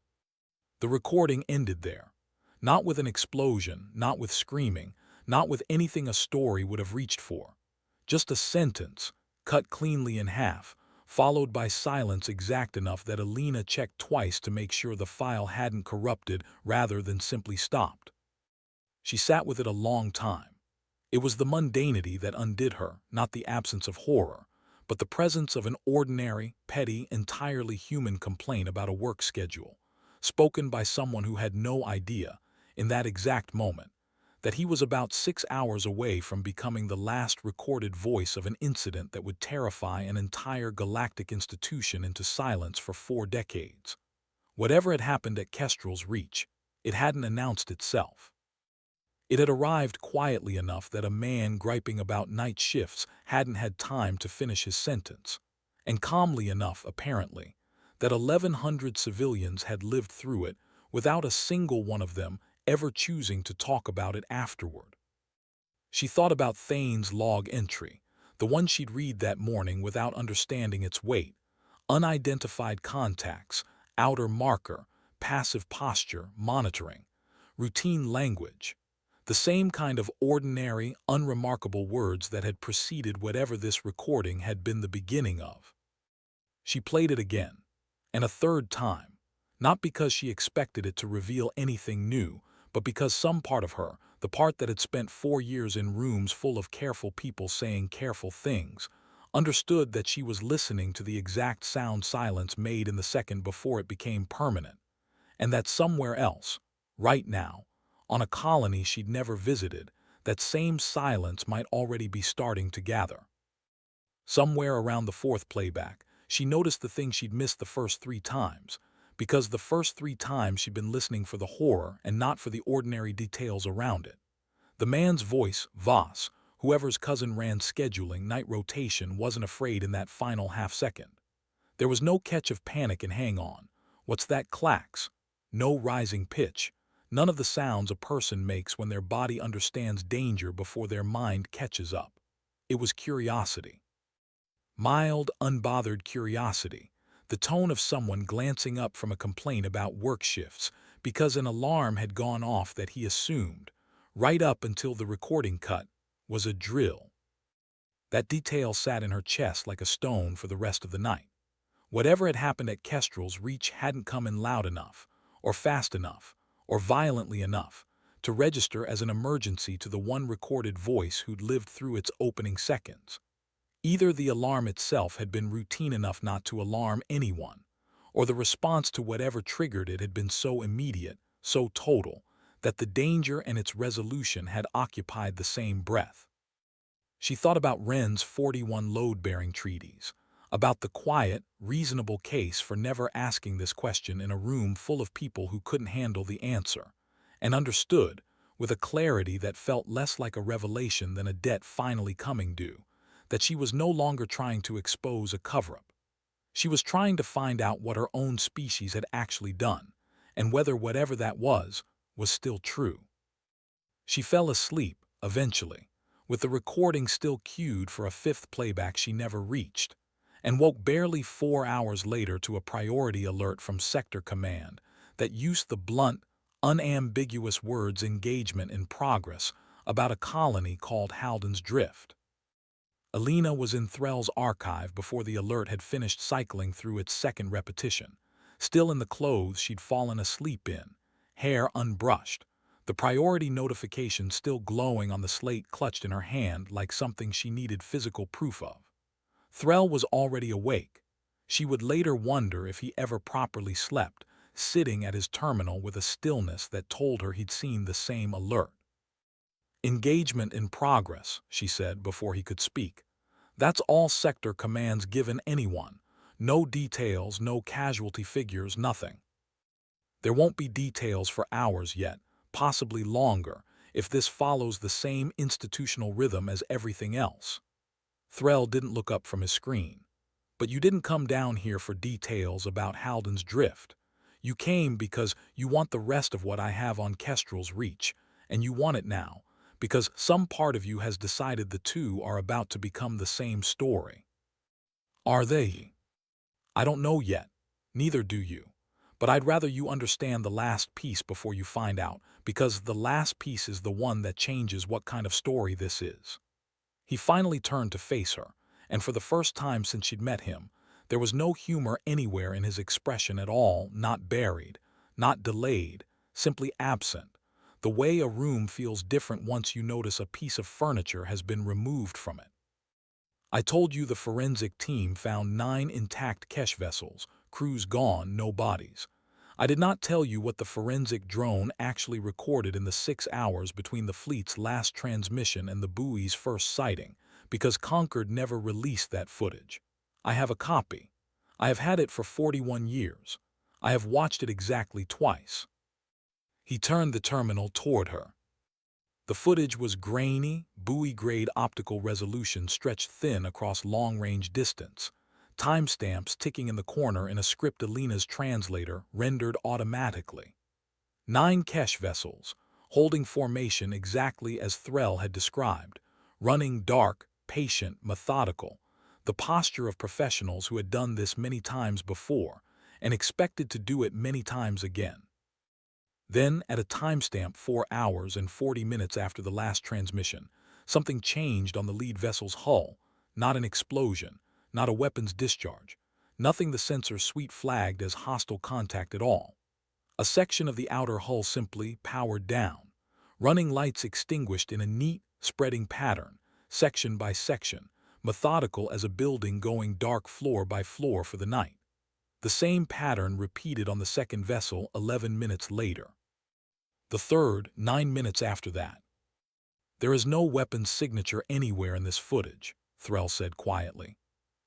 The recording ended there. Not with an explosion, not with screaming, not with anything a story would have reached for. Just a sentence, cut cleanly in half, followed by silence exact enough that Alina checked twice to make sure the file hadn't corrupted rather than simply stopped. She sat with it a long time. It was the mundanity that undid her, not the absence of horror, but the presence of an ordinary, petty, entirely human complaint about a work schedule, spoken by someone who had no idea, in that exact moment, that he was about 6 hours away from becoming the last recorded voice of an incident that would terrify an entire galactic institution into silence for 4 decades. Whatever had happened at Kestrel's Reach, it hadn't announced itself. It had arrived quietly enough that a man griping about night shifts hadn't had time to finish his sentence, and calmly enough, apparently, that 1,100 civilians had lived through it without a single one of them ever choosing to talk about it afterward. She thought about Thane's log entry, the one she'd read that morning without understanding its weight: unidentified contacts, outer marker, passive posture, monitoring, routine language, the same kind of ordinary, unremarkable words that had preceded whatever this recording had been the beginning of. She played it again, and a third time, not because she expected it to reveal anything new, but because some part of her, the part that had spent 4 years in rooms full of careful people saying careful things, understood that she was listening to the exact sound silence made in the second before it became permanent, and that somewhere else, right now, on a colony she'd never visited, that same silence might already be starting to gather. Somewhere around the fourth playback, she noticed the thing she'd missed the first 3 times, because the first 3 times she'd been listening for the horror and not for the ordinary details around it. The man's voice, Voss, whoever's cousin ran scheduling night rotation, wasn't afraid in that final half-second. There was no catch of panic and hang-on. What's that clacks? No rising pitch. None of the sounds a person makes when their body understands danger before their mind catches up. It was curiosity. Mild, unbothered curiosity. The tone of someone glancing up from a complaint about work shifts because an alarm had gone off that he assumed, right up until the recording cut, was a drill. That detail sat in her chest like a stone for the rest of the night. Whatever had happened at Kestrel's reach hadn't come in loud enough, or fast enough, or violently enough, to register as an emergency to the one recorded voice who'd lived through its opening seconds. Either the alarm itself had been routine enough not to alarm anyone, or the response to whatever triggered it had been so immediate, so total, that the danger and its resolution had occupied the same breath. She thought about Wren's 41 load-bearing treaties, about the quiet, reasonable case for never asking this question in a room full of people who couldn't handle the answer, and understood, with a clarity that felt less like a revelation than a debt finally coming due, that she was no longer trying to expose a cover-up. She was trying to find out what her own species had actually done, and whether whatever that was still true. She fell asleep, eventually, with the recording still queued for a fifth playback she never reached, and woke barely 4 hours later to a priority alert from Sector Command that used the blunt, unambiguous words engagement in progress about a colony called Halden's Drift. Alina was in Threll's archive before the alert had finished cycling through its second repetition, still in the clothes she'd fallen asleep in, hair unbrushed, the priority notification still glowing on the slate clutched in her hand like something she needed physical proof of. Threll was already awake. She would later wonder if he ever properly slept, sitting at his terminal with a stillness that told her he'd seen the same alert. Engagement in progress, she said before he could speak. That's all Sector Command's given anyone. No details, no casualty figures, nothing. There won't be details for hours yet, possibly longer, if this follows the same institutional rhythm as everything else. Threll didn't look up from his screen. But you didn't come down here for details about Halden's Drift. You came because you want the rest of what I have on Kestrel's reach, and you want it now, because some part of you has decided the two are about to become the same story. Are they? I don't know yet. Neither do you. But I'd rather you understand the last piece before you find out, because the last piece is the one that changes what kind of story this is. He finally turned to face her, and for the first time since she'd met him, there was no humor anywhere in his expression at all, not buried, not delayed, simply absent. The way a room feels different once you notice a piece of furniture has been removed from it. I told you the forensic team found 9 intact Kesh vessels, crews gone, no bodies. I did not tell you what the forensic drone actually recorded in the 6 hours between the fleet's last transmission and the buoy's first sighting, because Concord never released that footage. I have a copy. I have had it for 41 years. I have watched it exactly twice. He turned the terminal toward her. The footage was grainy, buoy-grade optical resolution stretched thin across long-range distance, timestamps ticking in the corner in a script Alina's translator rendered automatically. 9 Kesh vessels, holding formation exactly as Threll had described, running dark, patient, methodical, the posture of professionals who had done this many times before and expected to do it many times again. Then, at a timestamp 4 hours and 40 minutes after the last transmission, something changed on the lead vessel's hull, not an explosion, not a weapon's discharge, nothing the sensor suite flagged as hostile contact at all. A section of the outer hull simply powered down, running lights extinguished in a neat, spreading pattern, section by section, methodical as a building going dark floor by floor for the night. The same pattern repeated on the second vessel 11 minutes later. The third, 9 minutes after that. There is no weapons signature anywhere in this footage, Threll said quietly.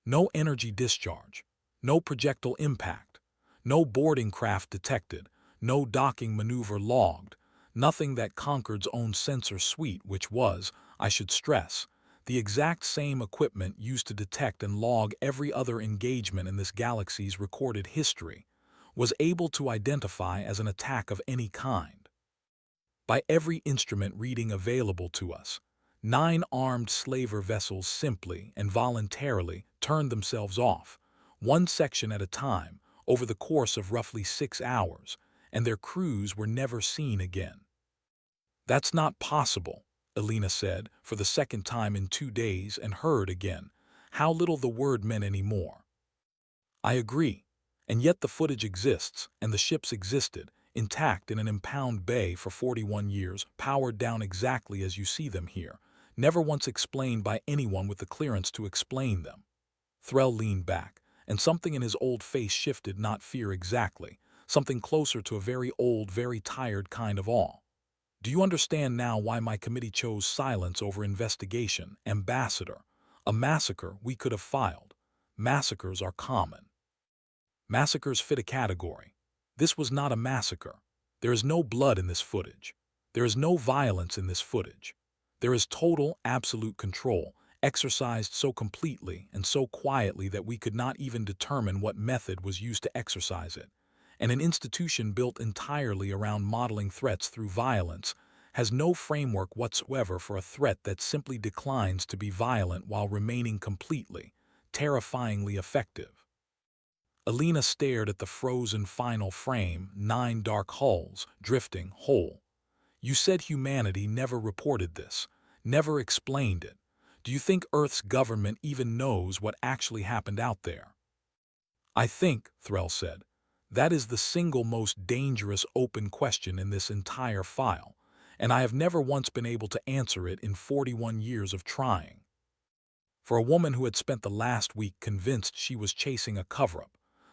No energy discharge, no projectile impact, no boarding craft detected, no docking maneuver logged, nothing that Concord's own sensor suite, which was, I should stress, the exact same equipment used to detect and log every other engagement in this galaxy's recorded history, was able to identify as an attack of any kind. By every instrument reading available to us, 9 armed slaver vessels simply and voluntarily turned themselves off, one section at a time, over the course of roughly 6 hours, and their crews were never seen again. That's not possible, Alina said, for the second time in 2 days, and heard again how little the word meant anymore. I agree, and yet the footage exists, and the ships existed, intact in an impound bay for 41 years, powered down exactly as you see them here, never once explained by anyone with the clearance to explain them. Threll leaned back, and something in his old face shifted, not fear exactly, something closer to a very old, very tired kind of awe. Do you understand now why my committee chose silence over investigation, Ambassador? A massacre we could have filed. Massacres are common. Massacres fit a category. This was not a massacre. There is no blood in this footage. There is no violence in this footage. There is total, absolute control, exercised so completely and so quietly that we could not even determine what method was used to exercise it. And an institution built entirely around modeling threats through violence has no framework whatsoever for a threat that simply declines to be violent while remaining completely, terrifyingly effective. Alina stared at the frozen final frame, 9 dark hulls, drifting, whole. You said humanity never reported this, never explained it. Do you think Earth's government even knows what actually happened out there? I think, Threll said, that is the single most dangerous open question in this entire file, and I have never once been able to answer it in 41 years of trying. For a woman who had spent the last week convinced she was chasing a cover-up,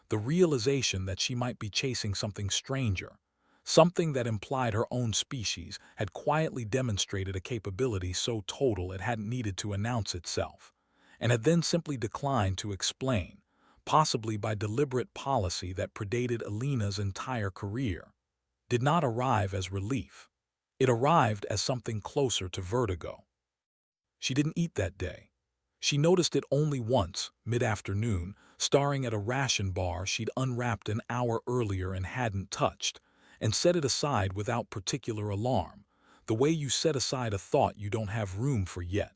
the realization that she might be chasing something stranger, something that implied her own species, had quietly demonstrated a capability so total it hadn't needed to announce itself, and had then simply declined to explain, possibly by deliberate policy that predated Alina's entire career, did not arrive as relief. It arrived as something closer to vertigo. She didn't eat that day. She noticed it only once, mid-afternoon, staring at a ration bar she'd unwrapped an hour earlier and hadn't touched, and set it aside without particular alarm, the way you set aside a thought you don't have room for yet.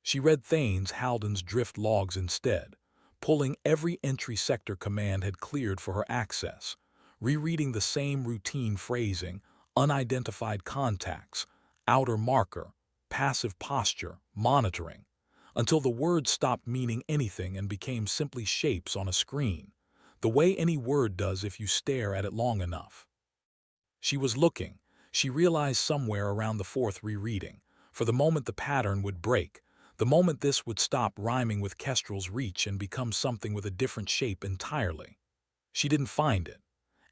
She read Thanes Halden's drift logs instead, pulling every entry sector command had cleared for her access, rereading the same routine phrasing, unidentified contacts, outer marker, passive posture, monitoring, until the words stopped meaning anything and became simply shapes on a screen, the way any word does if you stare at it long enough. She was looking. She realized somewhere around the 4th rereading, for the moment the pattern would break, the moment this would stop rhyming with Kestrel's reach and become something with a different shape entirely. She didn't find it.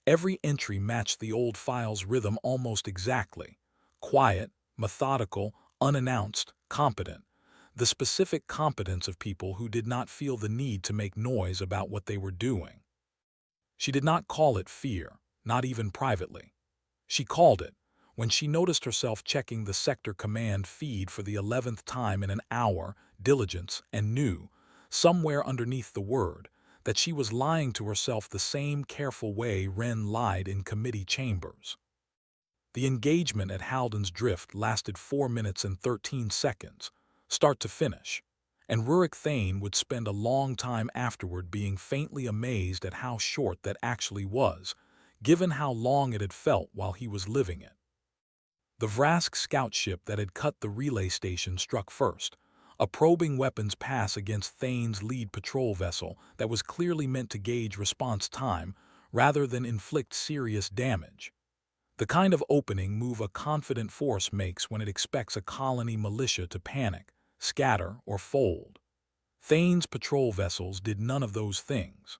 Every entry matched the old file's rhythm almost exactly. Quiet, methodical, unannounced, competent. The specific competence of people who did not feel the need to make noise about what they were doing. She did not call it fear, not even privately. She called it, when she noticed herself checking the sector command feed for the 11th time in an hour, diligence, and knew, somewhere underneath the word, that she was lying to herself the same careful way Wren lied in committee chambers. The engagement at Halden's Drift lasted 4 minutes and 13 seconds, start to finish, and Rurik Thane would spend a long time afterward being faintly amazed at how short that actually was, given how long it had felt while he was living it. The Vrask scout ship that had cut the relay station struck first, a probing weapons pass against Thane's lead patrol vessel that was clearly meant to gauge response time, rather than inflict serious damage. The kind of opening move a confident force makes when it expects a colony militia to panic, scatter, or fold. Thane's patrol vessels did none of those things.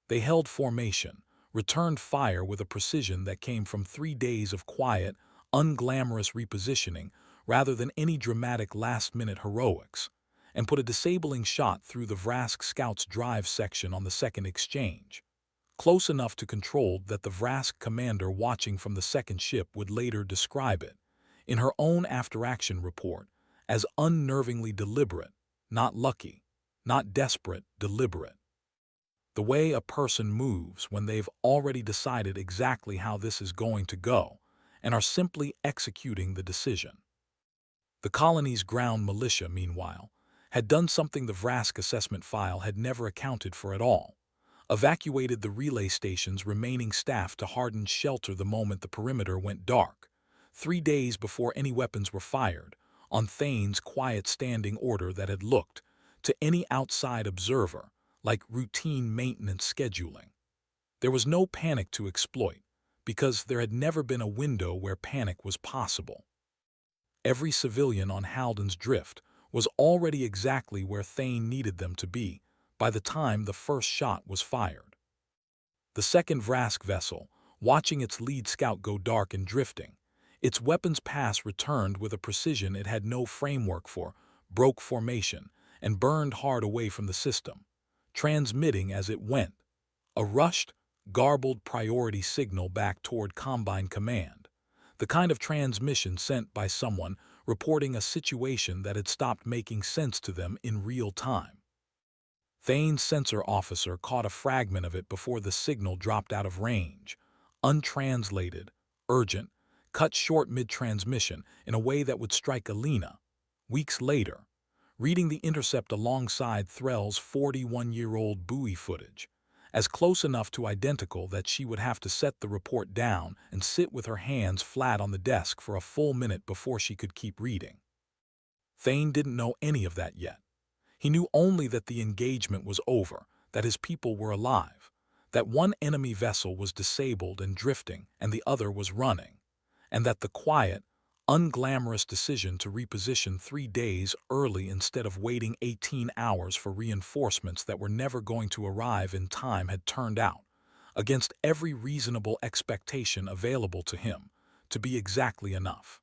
They held formation, returned fire with a precision that came from 3 days of quiet, unglamorous repositioning rather than any dramatic last-minute heroics, and put a disabling shot through the Vrask Scouts' drive section on the second exchange, close enough to control that the Vrask commander watching from the second ship would later describe it, in her own after-action report, as unnervingly deliberate, not lucky, not desperate, deliberate. The way a person moves when they've already decided exactly how this is going to go and are simply executing the decision. The colony's ground militia, meanwhile, had done something the Vrask assessment file had never accounted for at all: evacuated the relay station's remaining staff to harden shelter the moment the perimeter went dark, 3 days before any weapons were fired, on Thane's quiet standing order that had looked, to any outside observer, like routine maintenance scheduling. There was no panic to exploit, because there had never been a window where panic was possible. Every civilian on Halden's Drift was already exactly where Thane needed them to be by the time the first shot was fired. The second Vrask vessel, watching its lead scout go dark and drifting, its weapons pass returned with a precision it had no framework for, broke formation, and burned hard away from the system, transmitting as it went, a rushed, garbled priority signal back toward Combine Command, the kind of transmission sent by someone reporting a situation that had stopped making sense to them in real time. Thane's sensor officer caught a fragment of it before the signal dropped out of range, untranslated, urgent, cut short mid-transmission in a way that would strike Alina, weeks later, reading the intercept alongside Threll's 41-year-old buoy footage, as close enough to identical that she would have to set the report down and sit with her hands flat on the desk for a full minute before she could keep reading. Thane didn't know any of that yet. He knew only that the engagement was over, that his people were alive, that one enemy vessel was disabled and drifting and the other was running, and that the quiet, unglamorous decision to reposition 3 days early instead of waiting 18 hours for reinforcements that were never going to arrive in time had turned out, against every reasonable expectation available to him, to be exactly enough.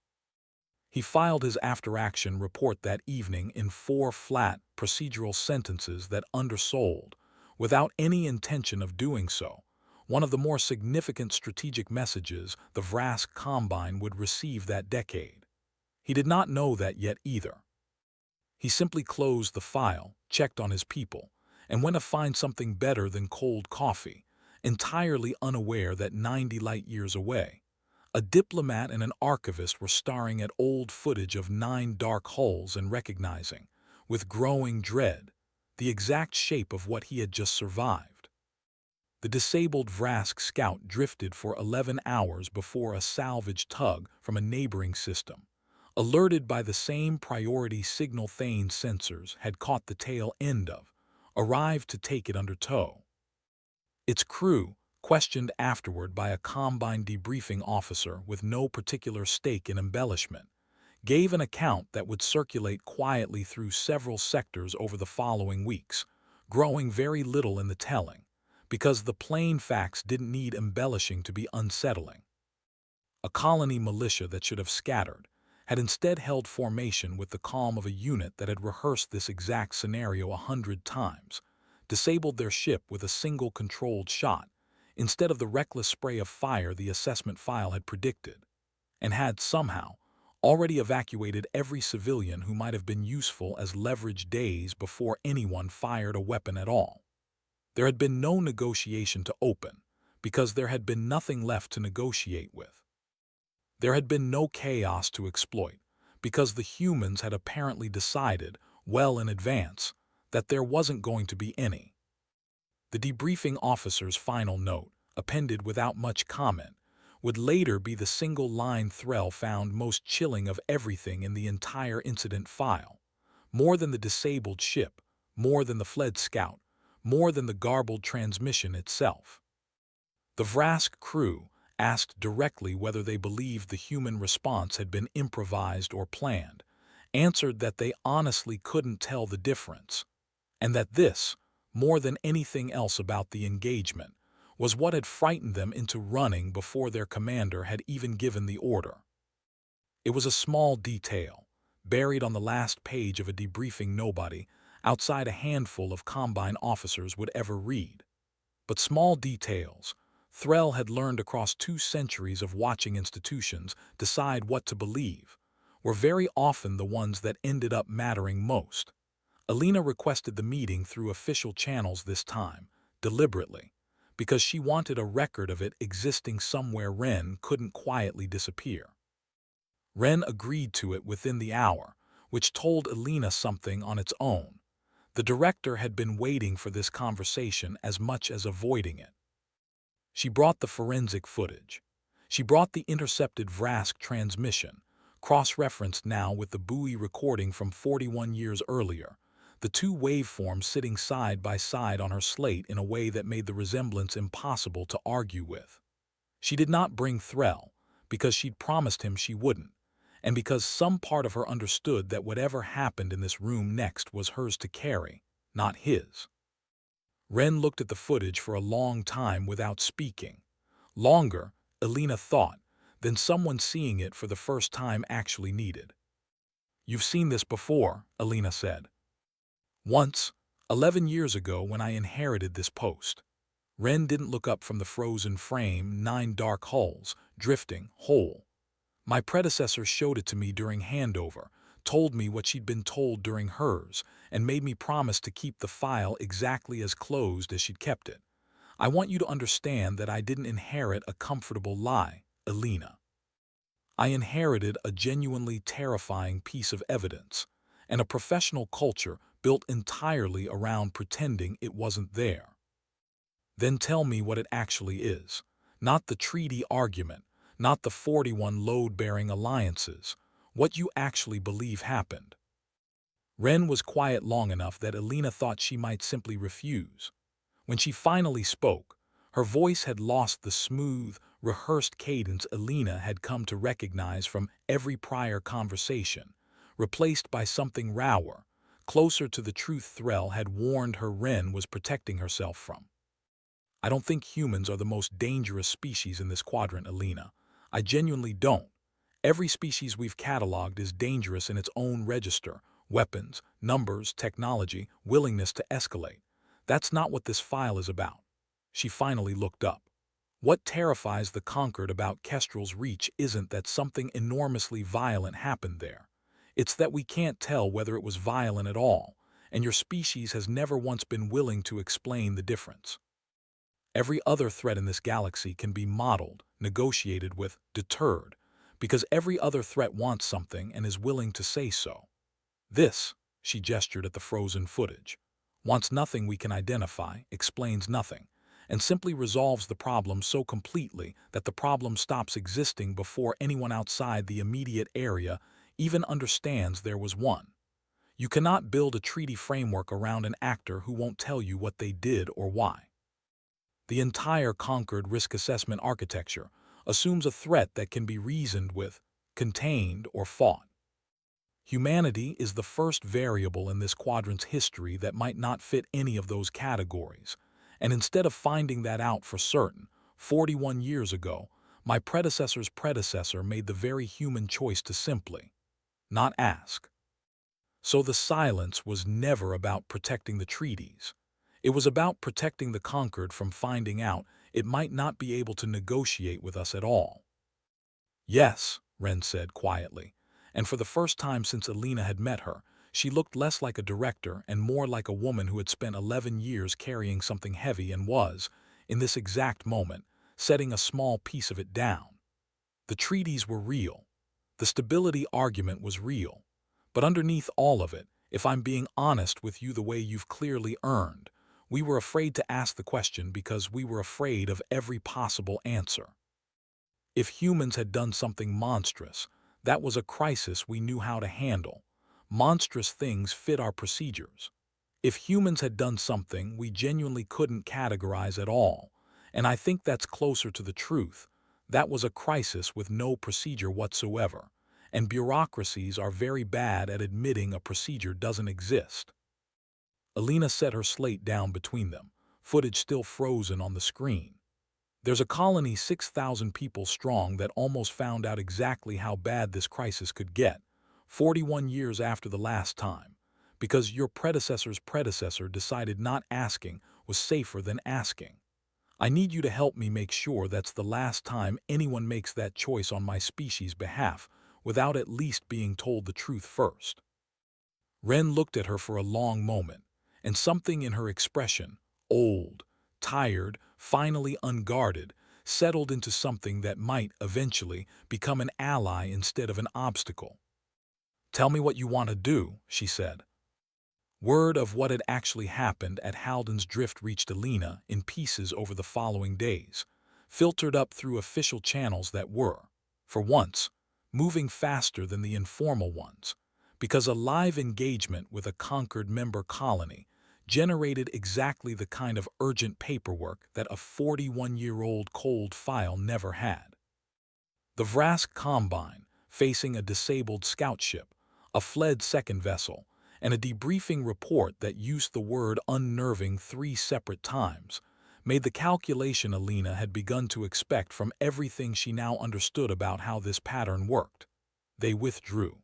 He filed his after-action report that evening in 4 flat, procedural sentences that undersold, without any intention of doing so, one of the more significant strategic messages the Vrask Combine would receive that decade. He did not know that yet either. He simply closed the file, checked on his people, and went to find something better than cold coffee, entirely unaware that 90 light-years away, a diplomat and an archivist were staring at old footage of 9 dark hulls and recognizing, with growing dread, the exact shape of what he had just survived. The disabled Vrask scout drifted for 11 hours before a salvage tug from a neighboring system, alerted by the same priority signal Thane's sensors had caught the tail end of, arrived to take it under tow. Its crew, questioned afterward by a Combine debriefing officer with no particular stake in embellishment, gave an account that would circulate quietly through several sectors over the following weeks, growing very little in the telling, because the plain facts didn't need embellishing to be unsettling. A colony militia that should have scattered had instead held formation with the calm of a unit that had rehearsed this exact scenario 100 times, disabled their ship with a single controlled shot, instead of the reckless spray of fire the assessment file had predicted, and had somehow already evacuated every civilian who might have been useful as leverage days before anyone fired a weapon at all. There had been no negotiation to open, because there had been nothing left to negotiate with. There had been no chaos to exploit, because the humans had apparently decided, well in advance, that there wasn't going to be any. The debriefing officer's final note, appended without much comment, would later be the single-line Threll found most chilling of everything in the entire incident file, more than the disabled ship, more than the fled scout, more than the garbled transmission itself. The Vrask crew, asked directly whether they believed the human response had been improvised or planned, answered that they honestly couldn't tell the difference, and that this, more than anything else about the engagement, was what had frightened them into running before their commander had even given the order. It was a small detail, buried on the last page of a debriefing nobody, outside a handful of Combine officers, would ever read. But small details, Threll had learned across 2 centuries of watching institutions decide what to believe, were very often the ones that ended up mattering most. Alina requested the meeting through official channels this time, deliberately, because she wanted a record of it existing somewhere Ren couldn't quietly disappear. Ren agreed to it within the hour, which told Alina something on its own. The director had been waiting for this conversation as much as avoiding it. She brought the forensic footage. She brought the intercepted Vrask transmission, cross-referenced now with the buoy recording from 41 years earlier, the 2 waveforms sitting side by side on her slate in a way that made the resemblance impossible to argue with. She did not bring Threll, because she'd promised him she wouldn't, and because some part of her understood that whatever happened in this room next was hers to carry, not his. Ren looked at the footage for a long time without speaking. Longer, Alina thought, than someone seeing it for the first time actually needed. "You've seen this before," Alina said. "Once, 11 years ago when I inherited this post." Ren didn't look up from the frozen frame, 9 dark hulls, drifting, whole. "My predecessor showed it to me during handover, told me what she'd been told during hers, and made me promise to keep the file exactly as closed as she'd kept it. I want you to understand that I didn't inherit a comfortable lie, Alina. I inherited a genuinely terrifying piece of evidence, and a professional culture built entirely around pretending it wasn't there. Then tell me what it actually is, not the treaty argument, not the 41 load-bearing alliances, what you actually believe happened." Ren was quiet long enough that Alina thought she might simply refuse. When she finally spoke, her voice had lost the smooth, rehearsed cadence Alina had come to recognize from every prior conversation, replaced by something rawer, closer to the truth Threll had warned her Ren was protecting herself from. "I don't think humans are the most dangerous species in this quadrant, Alina. I genuinely don't. Every species we've cataloged is dangerous in its own register: weapons, numbers, technology, willingness to escalate. That's not what this file is about." She finally looked up. "What terrifies the Conquered about Kestrel's reach isn't that something enormously violent happened there. It's that we can't tell whether it was violent at all, and your species has never once been willing to explain the difference. Every other threat in this galaxy can be modeled, negotiated with, deterred, because every other threat wants something and is willing to say so. This," she gestured at the frozen footage, "wants nothing we can identify, explains nothing, and simply resolves the problem so completely that the problem stops existing before anyone outside the immediate area even understands there was one. You cannot build a treaty framework around an actor who won't tell you what they did or why. The entire Conquered risk assessment architecture assumes a threat that can be reasoned with, contained, or fought. Humanity is the first variable in this quadrant's history that might not fit any of those categories, and instead of finding that out for certain, 41 years ago, my predecessor's predecessor made the very human choice to simply not ask. So the silence was never about protecting the treaties. It was about protecting the Conquered from finding out it might not be able to negotiate with us at all." "Yes," Ren said quietly, and for the first time since Alina had met her, she looked less like a director and more like a woman who had spent 11 years carrying something heavy and was, in this exact moment, setting a small piece of it down. "The treaties were real. The stability argument was real. But underneath all of it, if I'm being honest with you the way you've clearly earned, we were afraid to ask the question because we were afraid of every possible answer. If humans had done something monstrous, that was a crisis we knew how to handle. Monstrous things fit our procedures. If humans had done something we genuinely couldn't categorize at all, And I think that's closer to the truth. That was a crisis with no procedure whatsoever, and bureaucracies are very bad at admitting a procedure doesn't exist. Alina set her slate down between them, footage still frozen on the screen. There's a colony 6,000 people strong that almost found out exactly how bad this crisis could get, 41 years after the last time, because your predecessor's predecessor decided not asking was safer than asking. I need you to help me make sure that's the last time anyone makes that choice on my species' behalf without at least being told the truth first. Ren looked at her for a long moment, and something in her expression, old, tired, finally unguarded, settled into something that might, eventually, become an ally instead of an obstacle. "Tell me what you want to do," she said. Word of what had actually happened at Halden's Drift reached Alina in pieces over the following days, filtered up through official channels that were, for once, moving faster than the informal ones, because a live engagement with a conquered member colony generated exactly the kind of urgent paperwork that a 41-year-old cold file never had. The Vrask Combine, facing a disabled scout ship, a fled second vessel, and a debriefing report that used the word unnerving 3 separate times, made the calculation Alina had begun to expect from everything she now understood about how this pattern worked. They withdrew.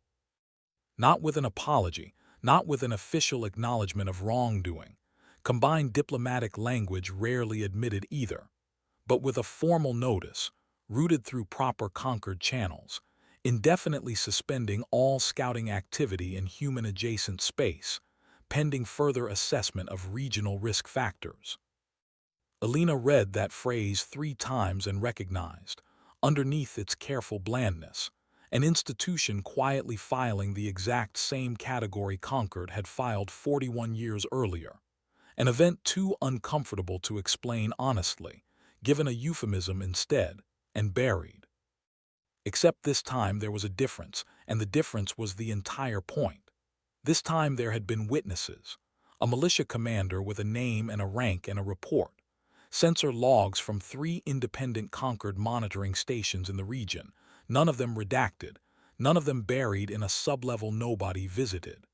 Not with an apology, not with an official acknowledgement of wrongdoing, combined diplomatic language rarely admitted either, but with a formal notice, routed through proper conquered channels, indefinitely suspending all scouting activity in human-adjacent space, pending further assessment of regional risk factors. Alina read that phrase 3 times and recognized, underneath its careful blandness, an institution quietly filing the exact same category Concord had filed 41 years earlier, an event too uncomfortable to explain honestly, given a euphemism instead, and buried. Except this time there was a difference, and the difference was the entire point. This time there had been witnesses, a militia commander with a name and a rank and a report, sensor logs from 3 independent Concord monitoring stations in the region, none of them redacted, none of them buried in a sublevel nobody visited.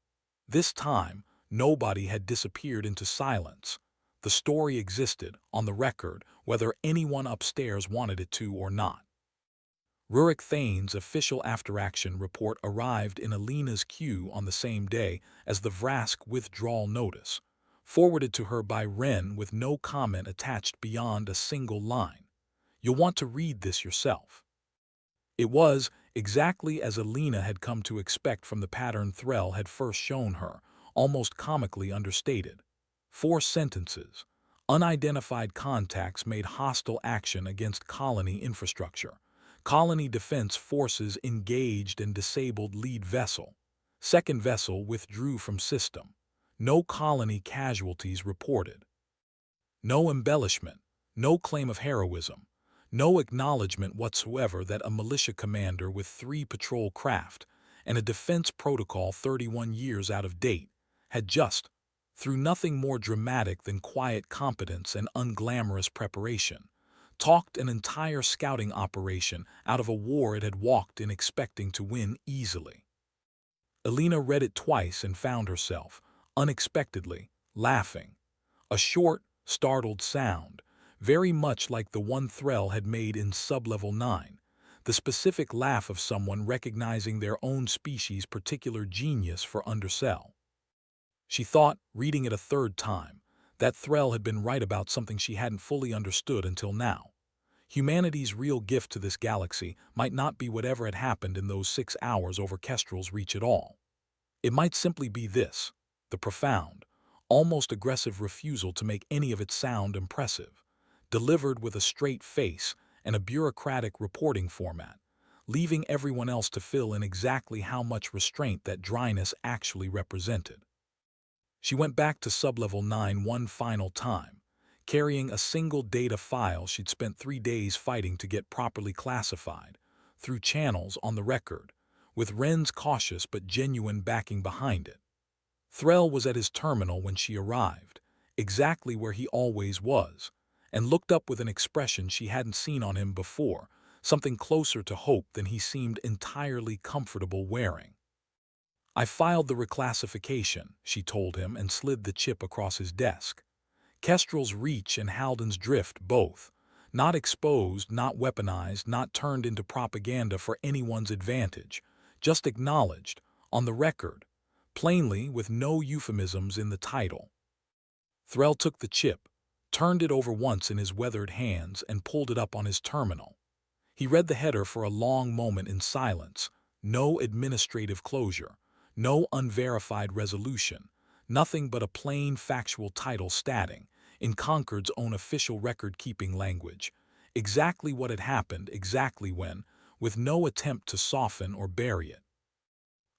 This time, nobody had disappeared into silence. The story existed, on the record, whether anyone upstairs wanted it to or not. Rurik Thane's official after-action report arrived in Alina's queue on the same day as the Vrask withdrawal notice, forwarded to her by Ren with no comment attached beyond a single line. "You'll want to read this yourself." It was, exactly as Alina had come to expect from the pattern Threll had first shown her, almost comically understated. 4 sentences. Unidentified contacts made hostile action against colony infrastructure. Colony defense forces engaged and disabled lead vessel. Second vessel withdrew from system. No colony casualties reported. No embellishment, no claim of heroism, no acknowledgement whatsoever that a militia commander with 3 patrol craft and a defense protocol 31 years out of date had just, through nothing more dramatic than quiet competence and unglamorous preparation, talked an entire scouting operation out of a war it had walked in expecting to win easily. Alina read it twice and found herself, unexpectedly, laughing. A short, startled sound, very much like the one Threll had made in Sublevel 9, the specific laugh of someone recognizing their own species' particular genius for undersell. She thought, reading it a third time, that Threll had been right about something she hadn't fully understood until now. Humanity's real gift to this galaxy might not be whatever had happened in those 6 hours over Kestrel's reach at all. It might simply be this, the profound, almost aggressive refusal to make any of it sound impressive, delivered with a straight face and a bureaucratic reporting format, leaving everyone else to fill in exactly how much restraint that dryness actually represented. She went back to Sublevel 9 one final time, carrying a single data file she'd spent 3 days fighting to get properly classified, through channels on the record, with Ren's cautious but genuine backing behind it. Threll was at his terminal when she arrived, exactly where he always was, and looked up with an expression she hadn't seen on him before, something closer to hope than he seemed entirely comfortable wearing. "I filed the reclassification," she told him and slid the chip across his desk. "Kestrel's Reach and Halden's Drift both. Not exposed, not weaponized, not turned into propaganda for anyone's advantage. Just acknowledged, on the record. Plainly, with no euphemisms in the title." Threll took the chip, turned it over once in his weathered hands, and pulled it up on his terminal. He read the header for a long moment in silence. No administrative closure, no unverified resolution, nothing but a plain factual title statting, in Concord's own official record-keeping language, exactly what had happened, exactly when, with no attempt to soften or bury it.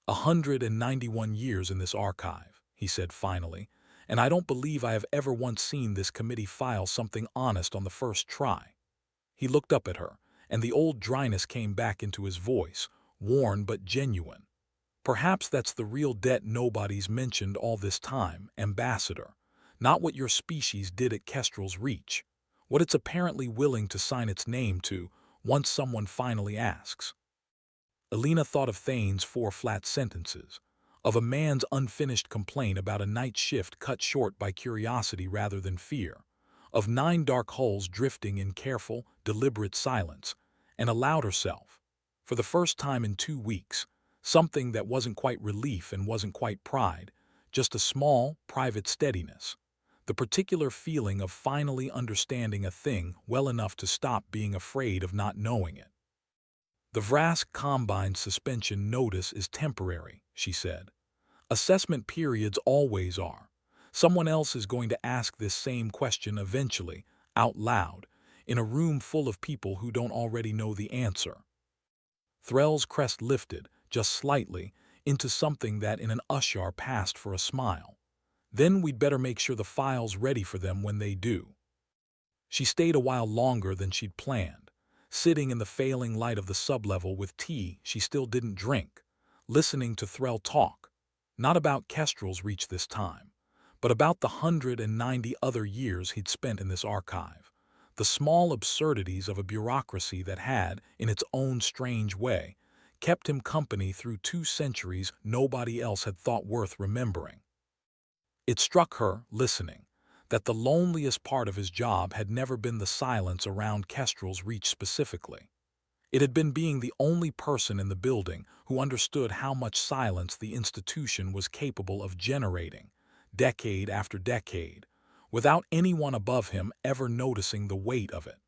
191 years in this archive, he said finally, and I don't believe I have ever once seen this committee file something honest on the first try. He looked up at her, and the old dryness came back into his voice, worn but genuine. "Perhaps that's the real debt nobody's mentioned all this time, Ambassador. Not what your species did at Kestrel's Reach. What it's apparently willing to sign its name to, once someone finally asks." Alina thought of Thane's 4 flat sentences, of a man's unfinished complaint about a night shift cut short by curiosity rather than fear, of 9 dark hulls drifting in careful, deliberate silence, and allowed herself, for the first time in 2 weeks, something that wasn't quite relief and wasn't quite pride, just a small, private steadiness, the particular feeling of finally understanding a thing well enough to stop being afraid of not knowing it. "The Vrask Combine suspension notice is temporary," she said. "Assessment periods always are. Someone else is going to ask this same question eventually, out loud, in a room full of people who don't already know the answer." Threll's crest lifted, just slightly, into something that in an Ushar passed for a smile. "Then we'd better make sure the file's ready for them when they do." She stayed a while longer than she'd planned, sitting in the failing light of the sublevel with tea she still didn't drink, listening to Threll talk, not about Kestrel's Reach this time, but about the 190 other years he'd spent in this archive, the small absurdities of a bureaucracy that had, in its own strange way, kept him company through 2 centuries nobody else had thought worth remembering. It struck her, listening, that the loneliest part of his job had never been the silence around Kestrel's Reach specifically. It had been being the only person in the building who understood how much silence the institution was capable of generating, decade after decade, without anyone above him ever noticing the weight of it.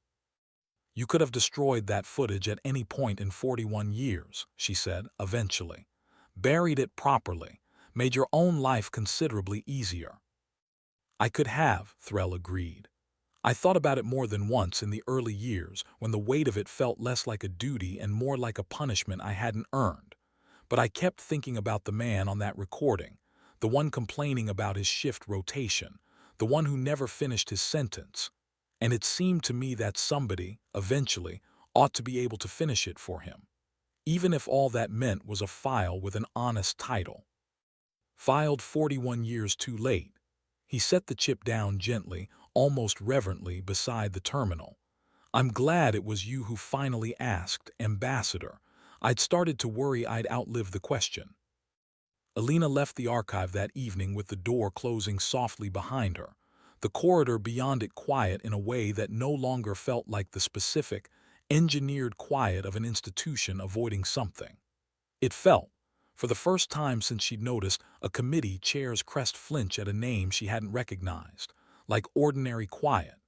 "You could have destroyed that footage at any point in 41 years, she said, eventually. "Buried it properly, made your own life considerably easier." "I could have," Threll agreed. "I thought about it more than once in the early years when the weight of it felt less like a duty and more like a punishment I hadn't earned. But I kept thinking about the man on that recording, the one complaining about his shift rotation, the one who never finished his sentence. And it seemed to me that somebody, eventually, ought to be able to finish it for him, even if all that meant was a file with an honest title." Filed 41 years too late. He set the chip down gently, almost reverently, beside the terminal. "I'm glad it was you who finally asked, Ambassador. I'd started to worry I'd outlived the question." Alina left the archive that evening with the door closing softly behind her, the corridor beyond it quiet in a way that no longer felt like the specific, engineered quiet of an institution avoiding something. It felt, for the first time since she'd noticed a committee chair's crest flinch at a name she hadn't recognized, like ordinary quiet,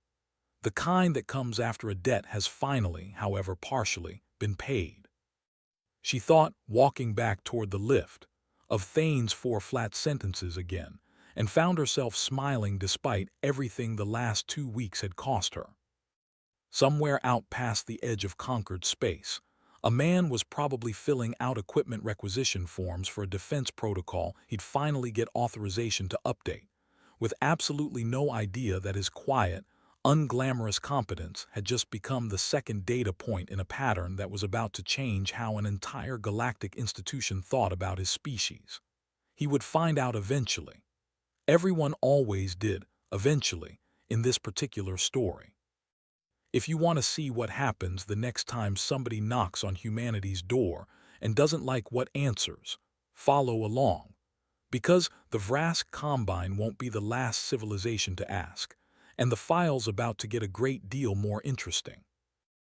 the kind that comes after a debt has finally, however partially, been paid. She thought, walking back toward the lift, of Thane's 4 flat sentences again, and found herself smiling despite everything the last 2 weeks had cost her. Somewhere out past the edge of conquered space, a man was probably filling out equipment requisition forms for a defense protocol he'd finally get authorization to update, with absolutely no idea that his quiet, unglamorous competence had just become the second data point in a pattern that was about to change how an entire galactic institution thought about his species. He would find out eventually. Everyone always did, eventually, in this particular story. If you want to see what happens the next time somebody knocks on humanity's door and doesn't like what answers, follow along. Because the Vrask Combine won't be the last civilization to ask, and the file's about to get a great deal more interesting.